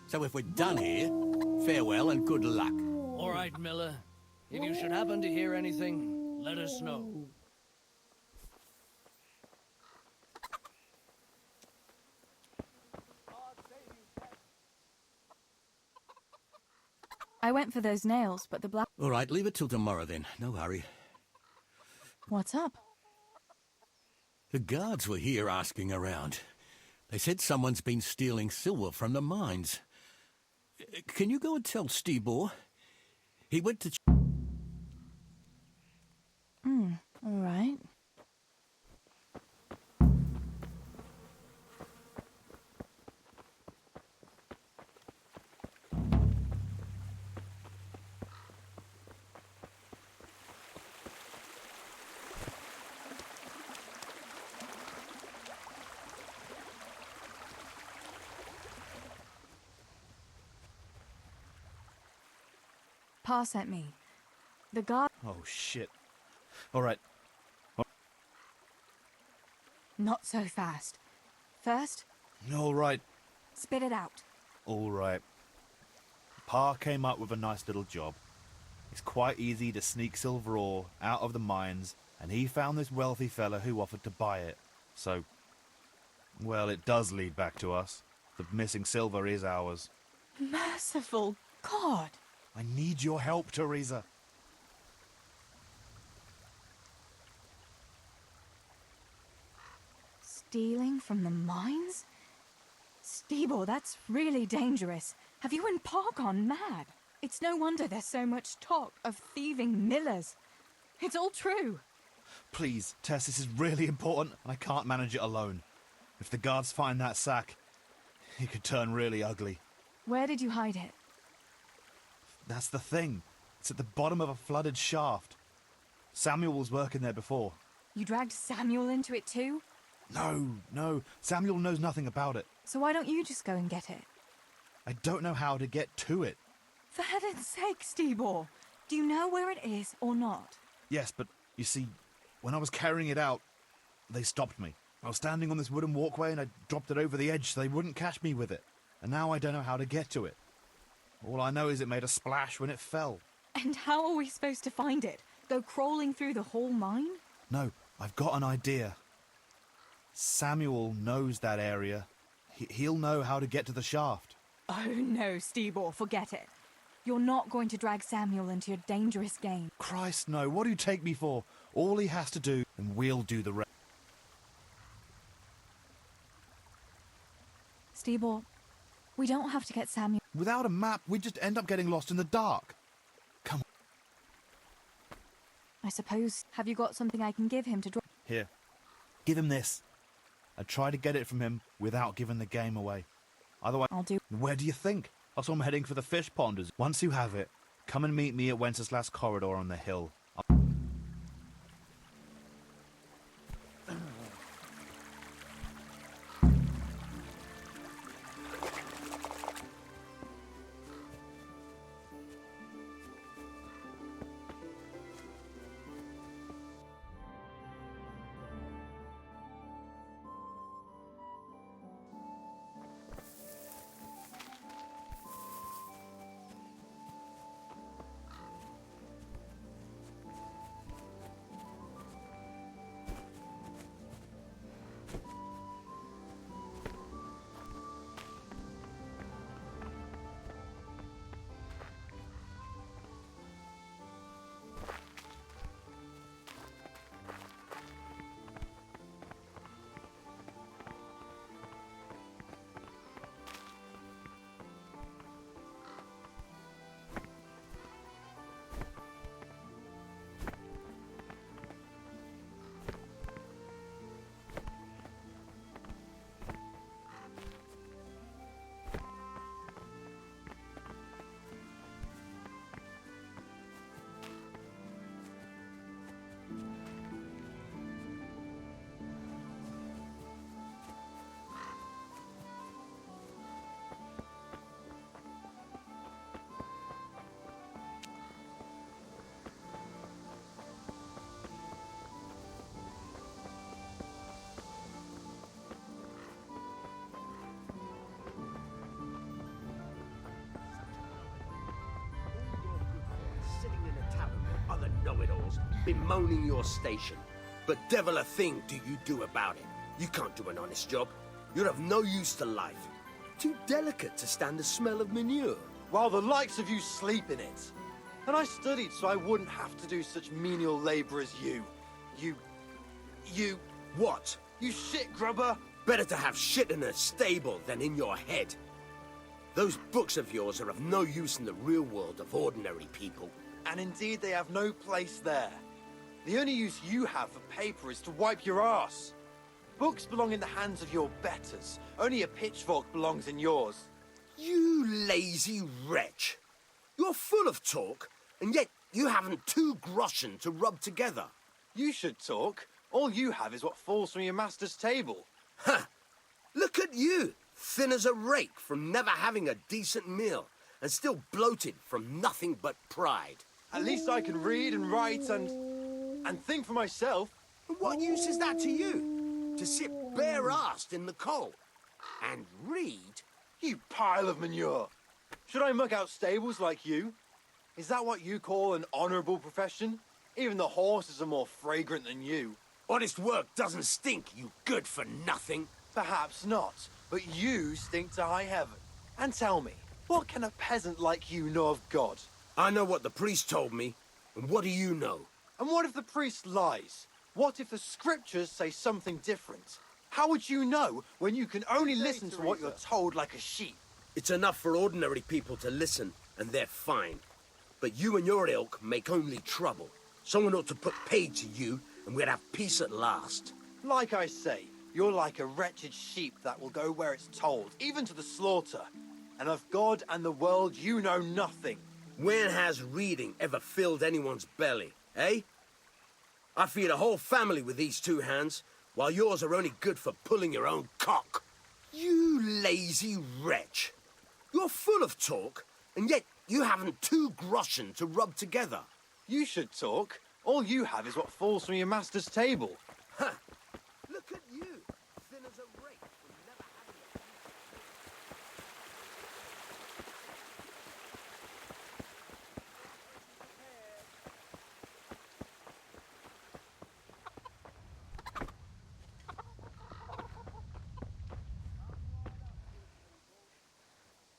So if we're done here, farewell and good luck. All right, Miller. If you should happen to hear anything, let us know. I went for those nails, but the black... All right, leave it till tomorrow then. No hurry. What's up? The guards were here asking around. They said someone's been stealing silver from the mines. Can you go and tell Stibor? He went to... All right. Pa sent me. The guard... Oh, shit. All right. Not so fast. First, All right. spit it out. All right. Pa came up with a nice little job. It's quite easy to sneak silver ore out of the mines, and he found this wealthy fella who offered to buy it. So, well, it does lead back to us. The missing silver is ours. Merciful God! I need your help, Teresa. Stealing from the mines? Stibor, that's really dangerous. Have you and Pa gone mad? It's no wonder there's so much talk of thieving millers. It's all true. Please, Tess, this is really important, and I can't manage it alone. If the guards find that sack, it could turn really ugly. Where did you hide it? That's the thing. It's at the bottom of a flooded shaft. Samuel was working there before. You dragged Samuel into it too? No. Samuel knows nothing about it. So why don't you just go and get it? I don't know how to get to it. For heaven's sake, Stibor! Do you know where it is or not? Yes, but you see, when I was carrying it out, they stopped me. I was standing on this wooden walkway and I dropped it over the edge so they wouldn't catch me with it. And now I don't know how to get to it. All I know is it made a splash when it fell. And how are we supposed to find it? Go crawling through the whole mine? No, I've got an idea. Samuel knows that area. He'll know how to get to the shaft. Oh no, Stibor, forget it. You're not going to drag Samuel into your dangerous game. Christ, no. What do you take me for? All he has to do, and we'll do the rest. Stibor, we don't have to get Samuel. Without a map, we'd just end up getting lost in the dark. Come on. I suppose. Have you got something I can give him to draw? Here. Give him this. I try to get it from him without giving the game away. Otherwise... I'll do... Where do you think? Also, I'm heading for the fish ponders. Once you have it, come and meet me at Wenceslas Corridor on the hill. know-it-alls bemoaning your station. But devil a thing do you do about it. You can't do an honest job. You're of no use to life. Too delicate to stand the smell of manure. While the likes of you sleep in it. And I studied so I wouldn't have to do such menial labour as you. You... What? You shit grubber! Better to have shit in a stable than in your head. Those books of yours are of no use in the real world of ordinary people. And indeed they have no place there. The only use you have for paper is to wipe your arse. Books belong in the hands of your betters. Only a pitchfork belongs in yours. You lazy wretch. You're full of talk, and yet you haven't 2 groschen to rub together. You should talk. All you have is what falls from your master's table. Ha! Look at you, thin as a rake from never having a decent meal, and still bloated from nothing but pride. At least I can read and write and think for myself. What use is that to you? To sit bare-assed in the cold and read? You pile of manure. Should I muck out stables like you? Is that what you call an honourable profession? Even the horses are more fragrant than you. Honest work doesn't stink, you good-for-nothing. Perhaps not, but you stink to high heaven. And tell me, what can a peasant like you know of God? I know what the priest told me, and what do you know? And what if the priest lies? What if the scriptures say something different? How would you know when you can only listen to what you're told like a sheep? It's enough for ordinary people to listen, and they're fine. But you and your ilk make only trouble. Someone ought to put paid to you, and we'd have peace at last. Like I say, you're like a wretched sheep that will go where it's told, even to the slaughter. And of God and the world you know nothing. When has reading ever filled anyone's belly, eh? I feed a whole family with these 2 hands, while yours are only good for pulling your own cock. You lazy wretch. You're full of talk, and yet you haven't 2 groschen to rub together. You should talk. All you have is what falls from your master's table. Ha! Look at you, thin as a rake. Never having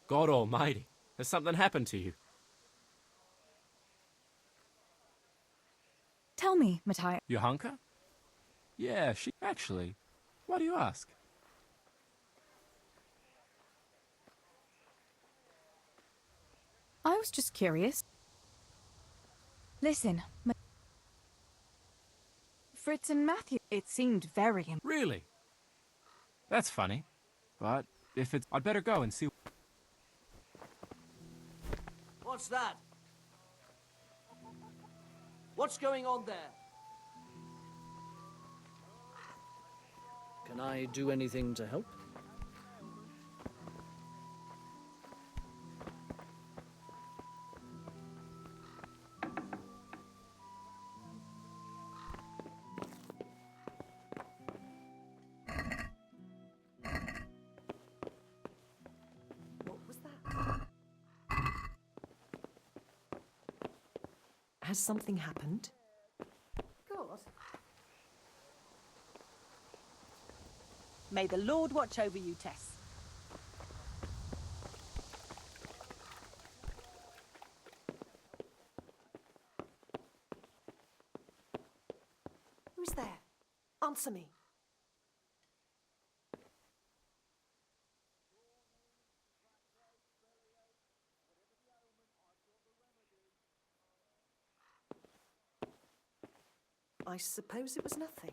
God almighty, has something happened to you? Tell me, Matthias. Johanka? Yeah, she... Actually, why do you ask? I was just curious. Listen, Fritz and Matthew, it seemed very... Really? That's funny. But if it's... I'd better go and see... What's that? What's going on there? Can I do anything to help? Has something happened? God. May the Lord watch over you, Tess. Who's there? Answer me. I suppose it was nothing.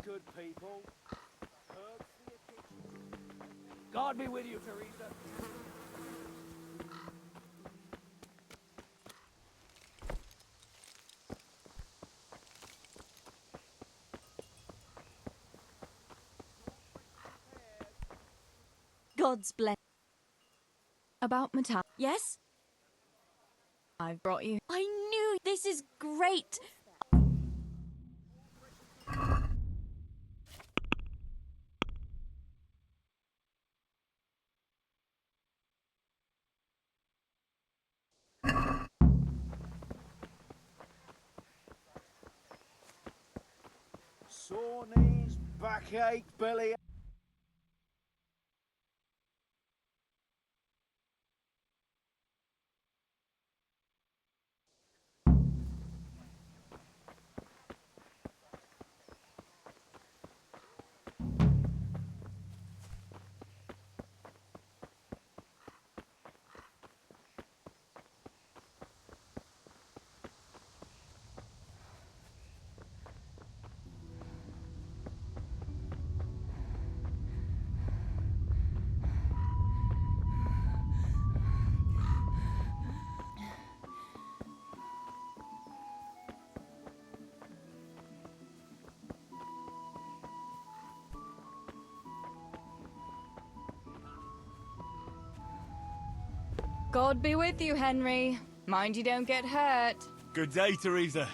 Good people. God be with you, Teresa. God's bless. About Mata. Yes? I've brought you. I knew this is great. Sore knees, backache, belly. God be with you, Henry. Mind you don't get hurt. Good day, Teresa.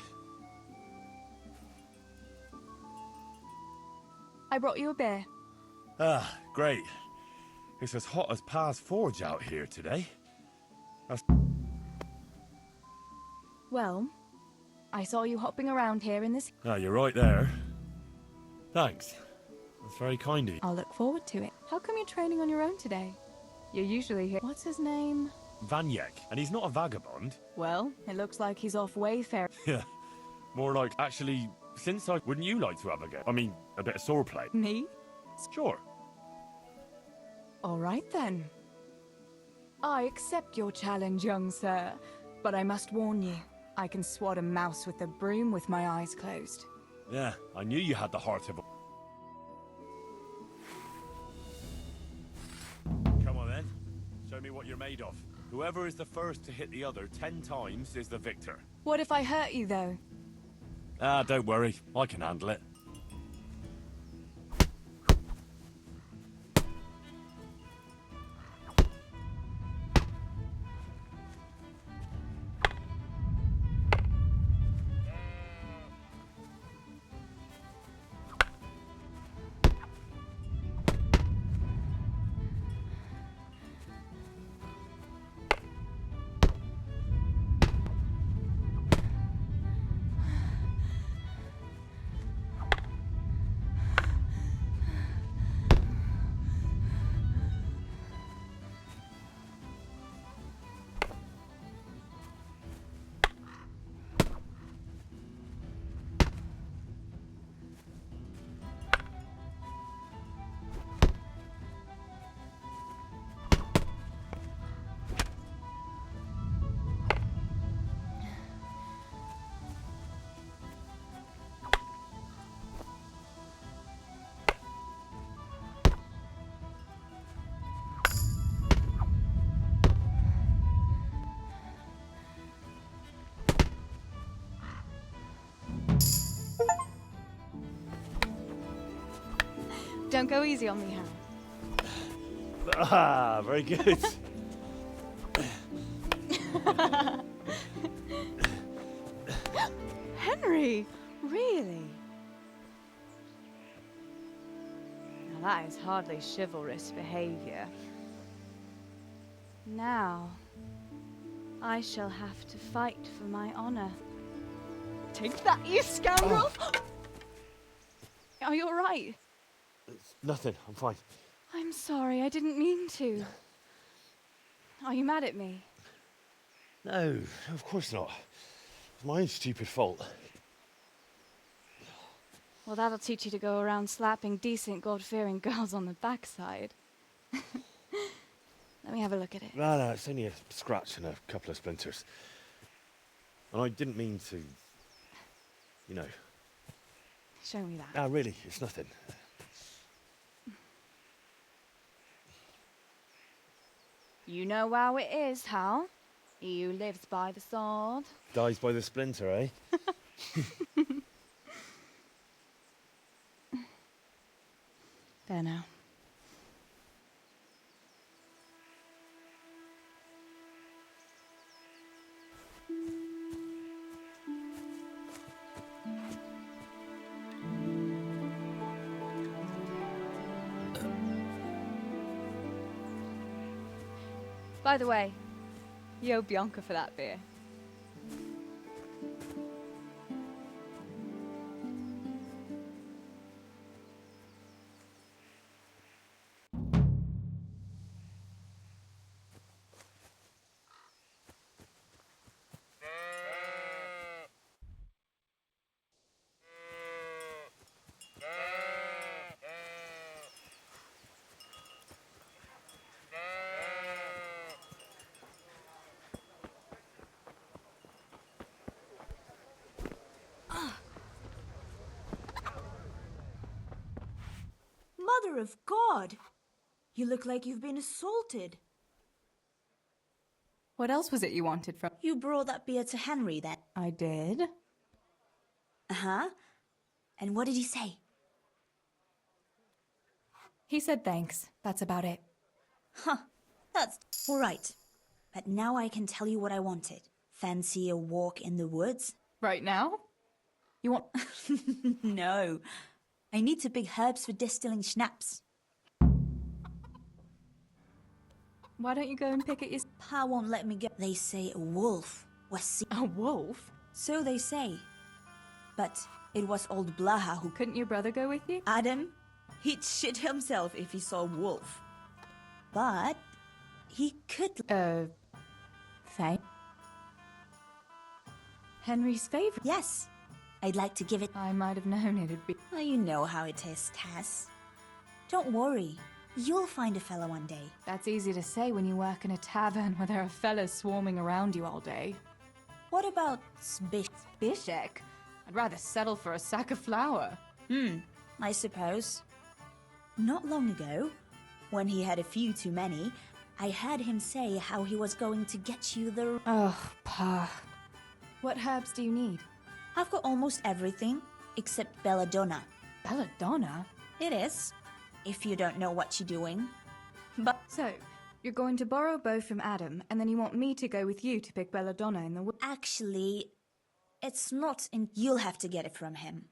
I brought you a beer. Ah, great. It's as hot as Pa's Forge out here today. Well, I saw you hopping around here in this. Ah, you're right there. Thanks. That's very kind of you. I'll look forward to it. How come you're training on your own today? You're usually here. What's his name? Vanyek, and he's not a vagabond. Well, it looks like he's off Wayfair. Yeah, more like, actually, since wouldn't you like to have a go? I mean, a bit of swordplay. Me? Sure. All right then. I accept your challenge, young sir, but I must warn you, I can swat a mouse with a broom with my eyes closed. Yeah, I knew you had the heart of a... Come on then, show me what you're made of. Whoever is the first to hit the other 10 times is the victor. What if I hurt you, though? Ah, don't worry, I can handle it. Don't go easy on me, Hal. Ah, very good. Henry, really? Now that is hardly chivalrous behavior. Now, I shall have to fight for my honor. Take that, you scoundrel! Are you all right? It's nothing, I'm fine. I'm sorry, I didn't mean to. Are you mad at me? No, of course not. It's my own stupid fault. Well, that'll teach you to go around slapping decent, God-fearing girls on the backside. Let me have a look at it. No, it's only a scratch and a couple of splinters. And I didn't mean to, you know. Show me that. Ah, really, it's nothing. You know how it is, Hal. He who lives by the sword Dies by the splinter, eh? There now. By the way, you owe Bianca for that beer. Mother of God! You look like you've been assaulted. What else was it you wanted from... You brought that beer to Henry then? I did. Uh-huh. And what did he say? He said thanks. That's about it. Huh. That's all right. But now I can tell you what I wanted. Fancy a walk in the woods? Right now? You want... No. I need to pick herbs for distilling schnapps. Why don't you go and pick it yourself? Pa won't let me go. They say a wolf was seen. A wolf? So they say. But it was old Blaha who... Couldn't your brother go with you? Adam? He'd shit himself if he saw a wolf. But he could... Faye? Henry's favorite? Yes. I'd like to give it... I might have known it'd be... Well, you know how it is, Tess. Don't worry. You'll find a fella one day. That's easy to say when you work in a tavern where there are fellas swarming around you all day. What about Bishek? I'd rather settle for a sack of flour. I suppose. Not long ago, when he had a few too many, I heard him say how he was going to get you the... Oh, Pa. What herbs do you need? I've got almost everything, except belladonna. Belladonna? It is, if you don't know what you're doing. But... So, you're going to borrow both from Adam, and then you want me to go with you to pick belladonna in the woods? Actually, it's not in... You'll have to get it from him.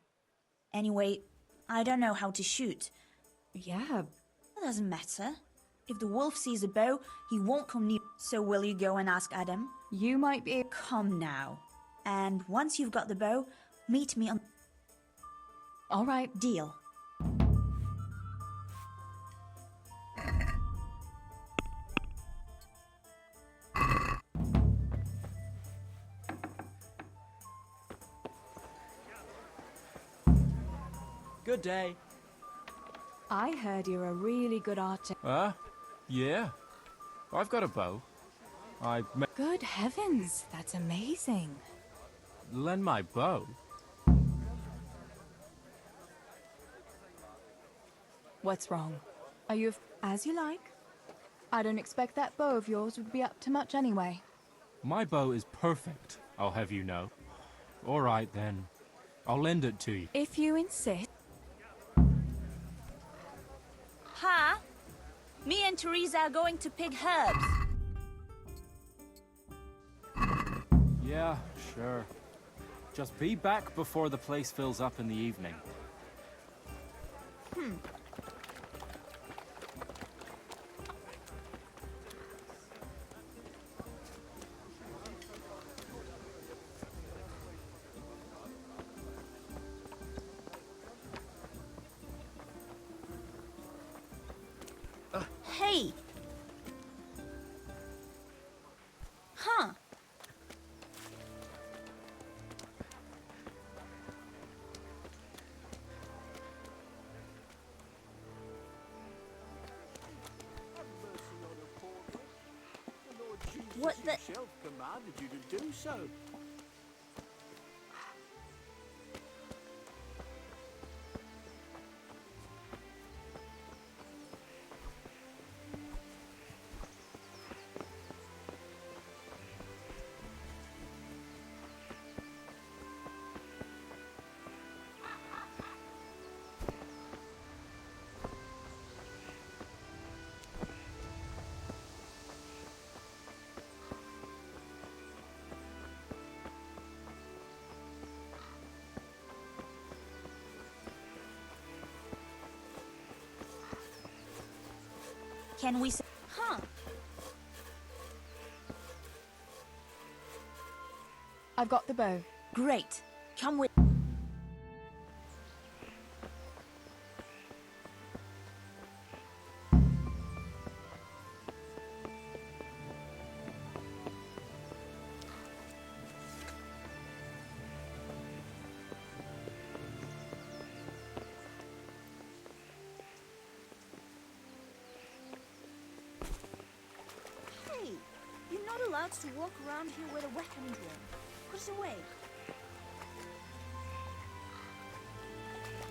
Anyway, I don't know how to shoot. Yeah. It doesn't matter. If the wolf sees a bow, he won't come near. So will you go and ask Adam? You might be... Come now. And once you've got the bow, meet me on... All right. Deal. Good day. I heard you're a really good archer. Yeah. I've got a bow. Good heavens, that's amazing. Lend my bow? What's wrong? Are you... As you like. I don't expect that bow of yours would be up to much anyway. My bow is perfect, I'll have you know. All right, then. I'll lend it to you. If you insist. Pa? Me and Teresa are going to pick herbs. Yeah, sure. Just be back before the place fills up in the evening. Hey! Huh? What the... Himself commanded you to do so. Can we say... Huh? I've got the bow. Great. Come with. Hey, you're not allowed to walk around here with a weapon drawn. Put it away.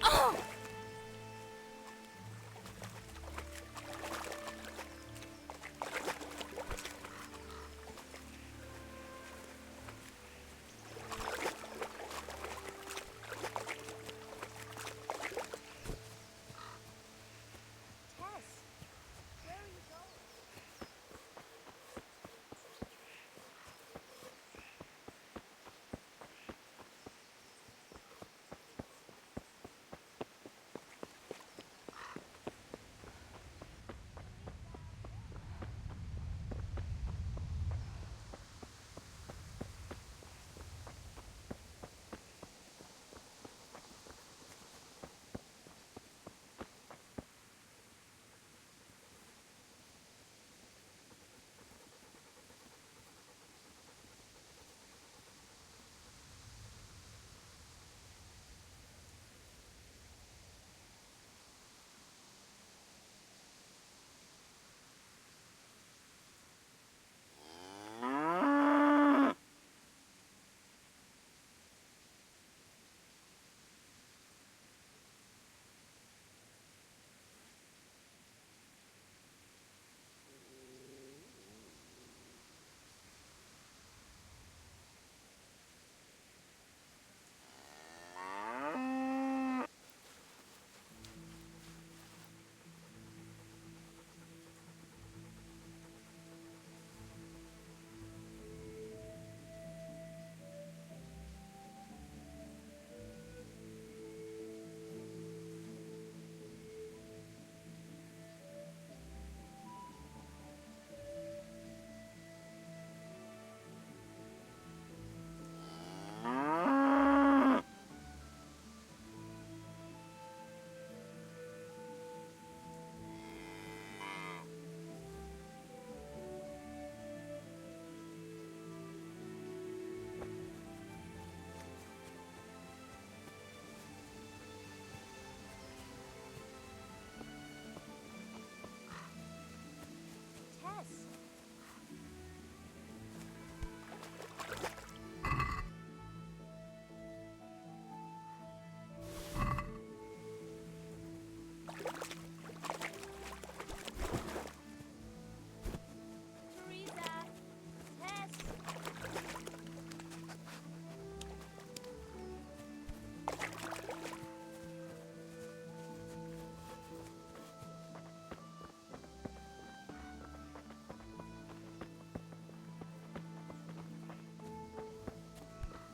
Oh!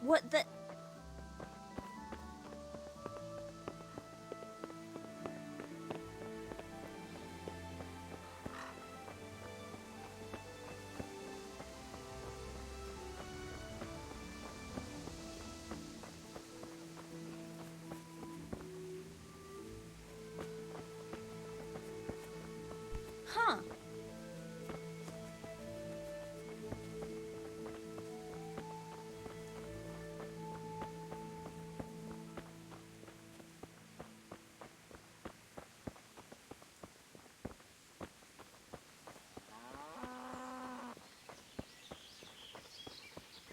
What the... Huh.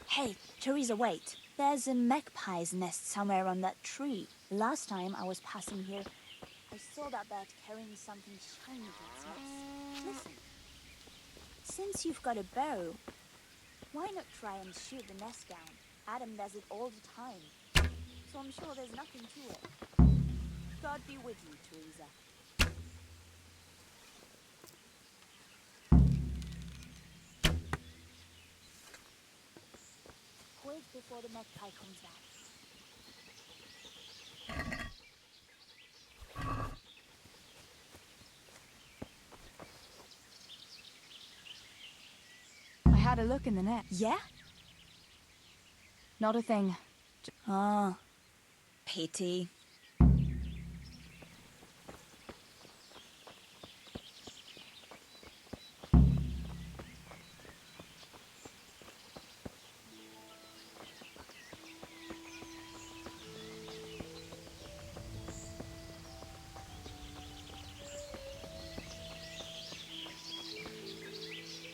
Hey, Teresa, wait. There's a magpie's nest somewhere on that tree. Last time I was passing here, I saw that bird carrying something shiny to its nest. Listen. Since you've got a bow, why not try and shoot the nest down? Adam does it all the time, so I'm sure there's nothing to it. God be with you, Teresa. Quick before the magpie comes back. I had a look in the net. Yeah? Not a thing. Ah, pity.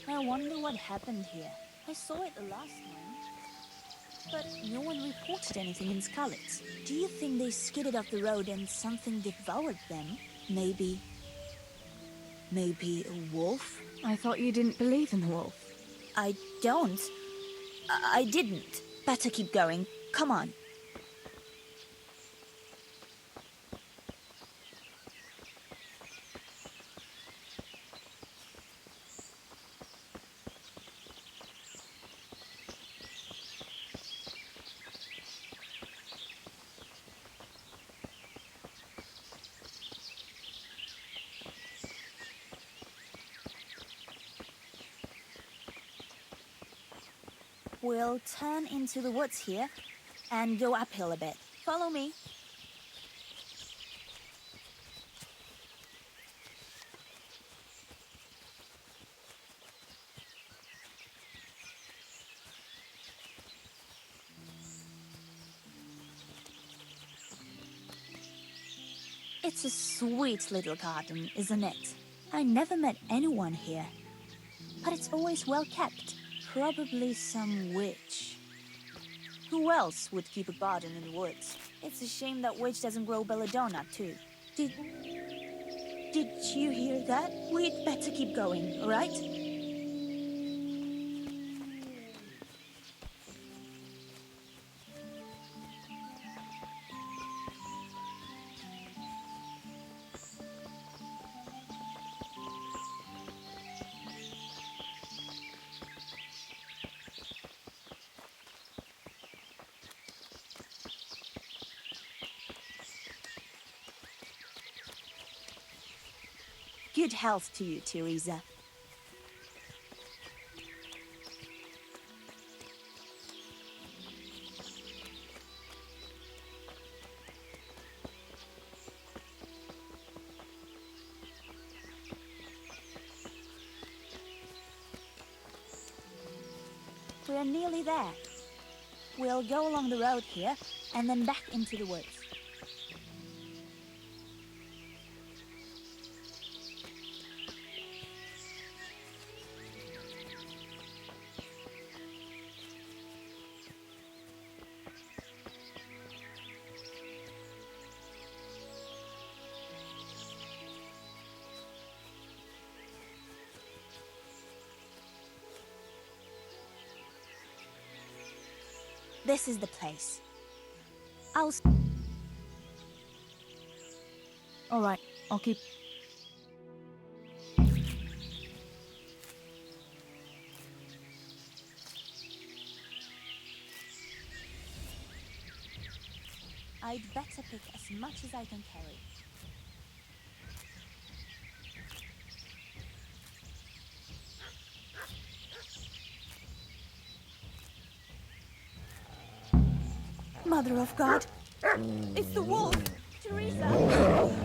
I wonder what happened here. I saw it the last time, but no one reported anything in Scarlet's. Do you think they skidded off the road and something devoured them? Maybe a wolf? I thought you didn't believe in the wolf. I don't. I didn't. Better keep going. Come on. We'll turn into the woods here and go uphill a bit. Follow me. It's a sweet little garden, isn't it? I never met anyone here, but it's always well kept. Probably some witch. Who else would keep a garden in the woods? It's a shame that witch doesn't grow belladonna, too. Did you hear that? We'd better keep going, all right? Good health to you, Teresa. We're nearly there. We'll go along the road here and then back into the woods. This is the place. All right, I'll keep... I'd better pick as much as I can carry. Mother of God! It's the wolf! Teresa!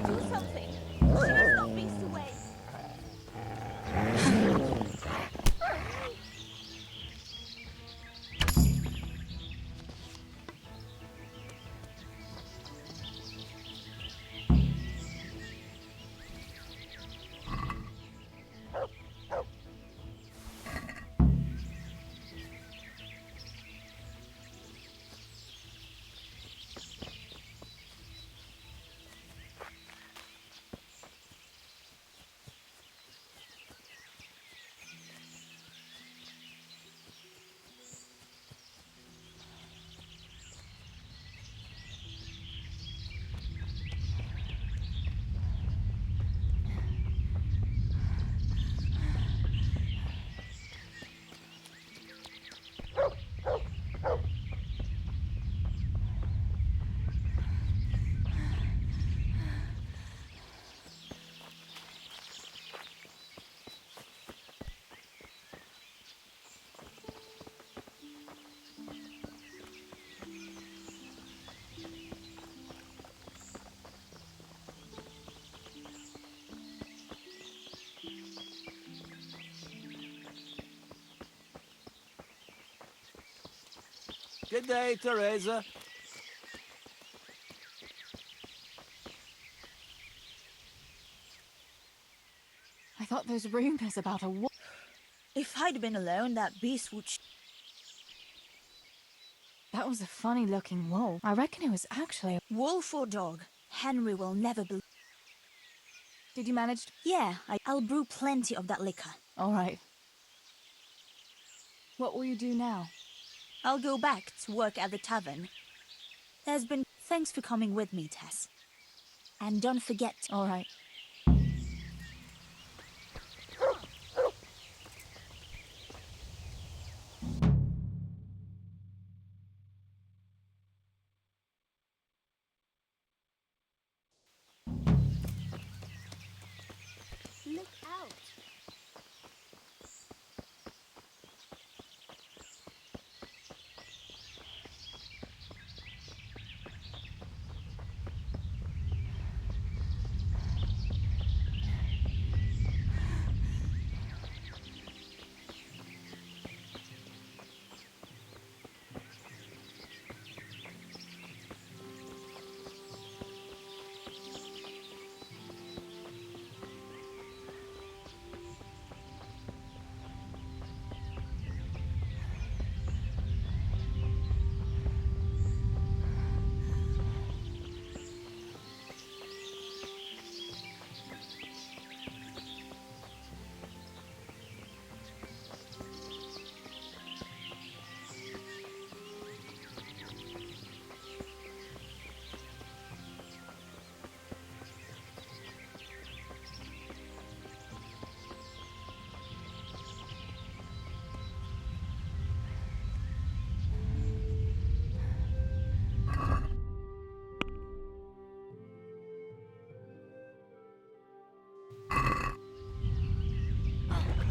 Do something! She is not beast away! Good day, Teresa. I thought those rumors about a wolf. If I'd been alone, that beast would. That was a funny looking wolf. I reckon it was actually. Wolf or dog? Henry will never believe. Did you manage? Yeah, I'll brew plenty of that liquor. All right. What will you do now? I'll go back to work at the tavern. There's been. Thanks for coming with me, Tess. And don't forget. All right. Look out!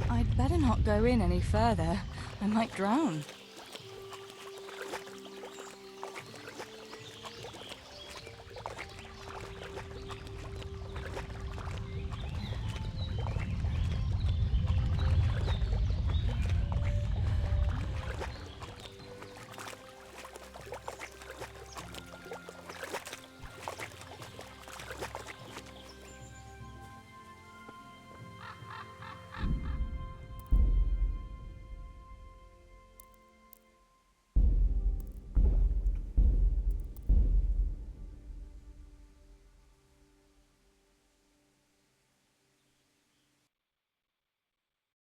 I'd better not go in any further. I might drown.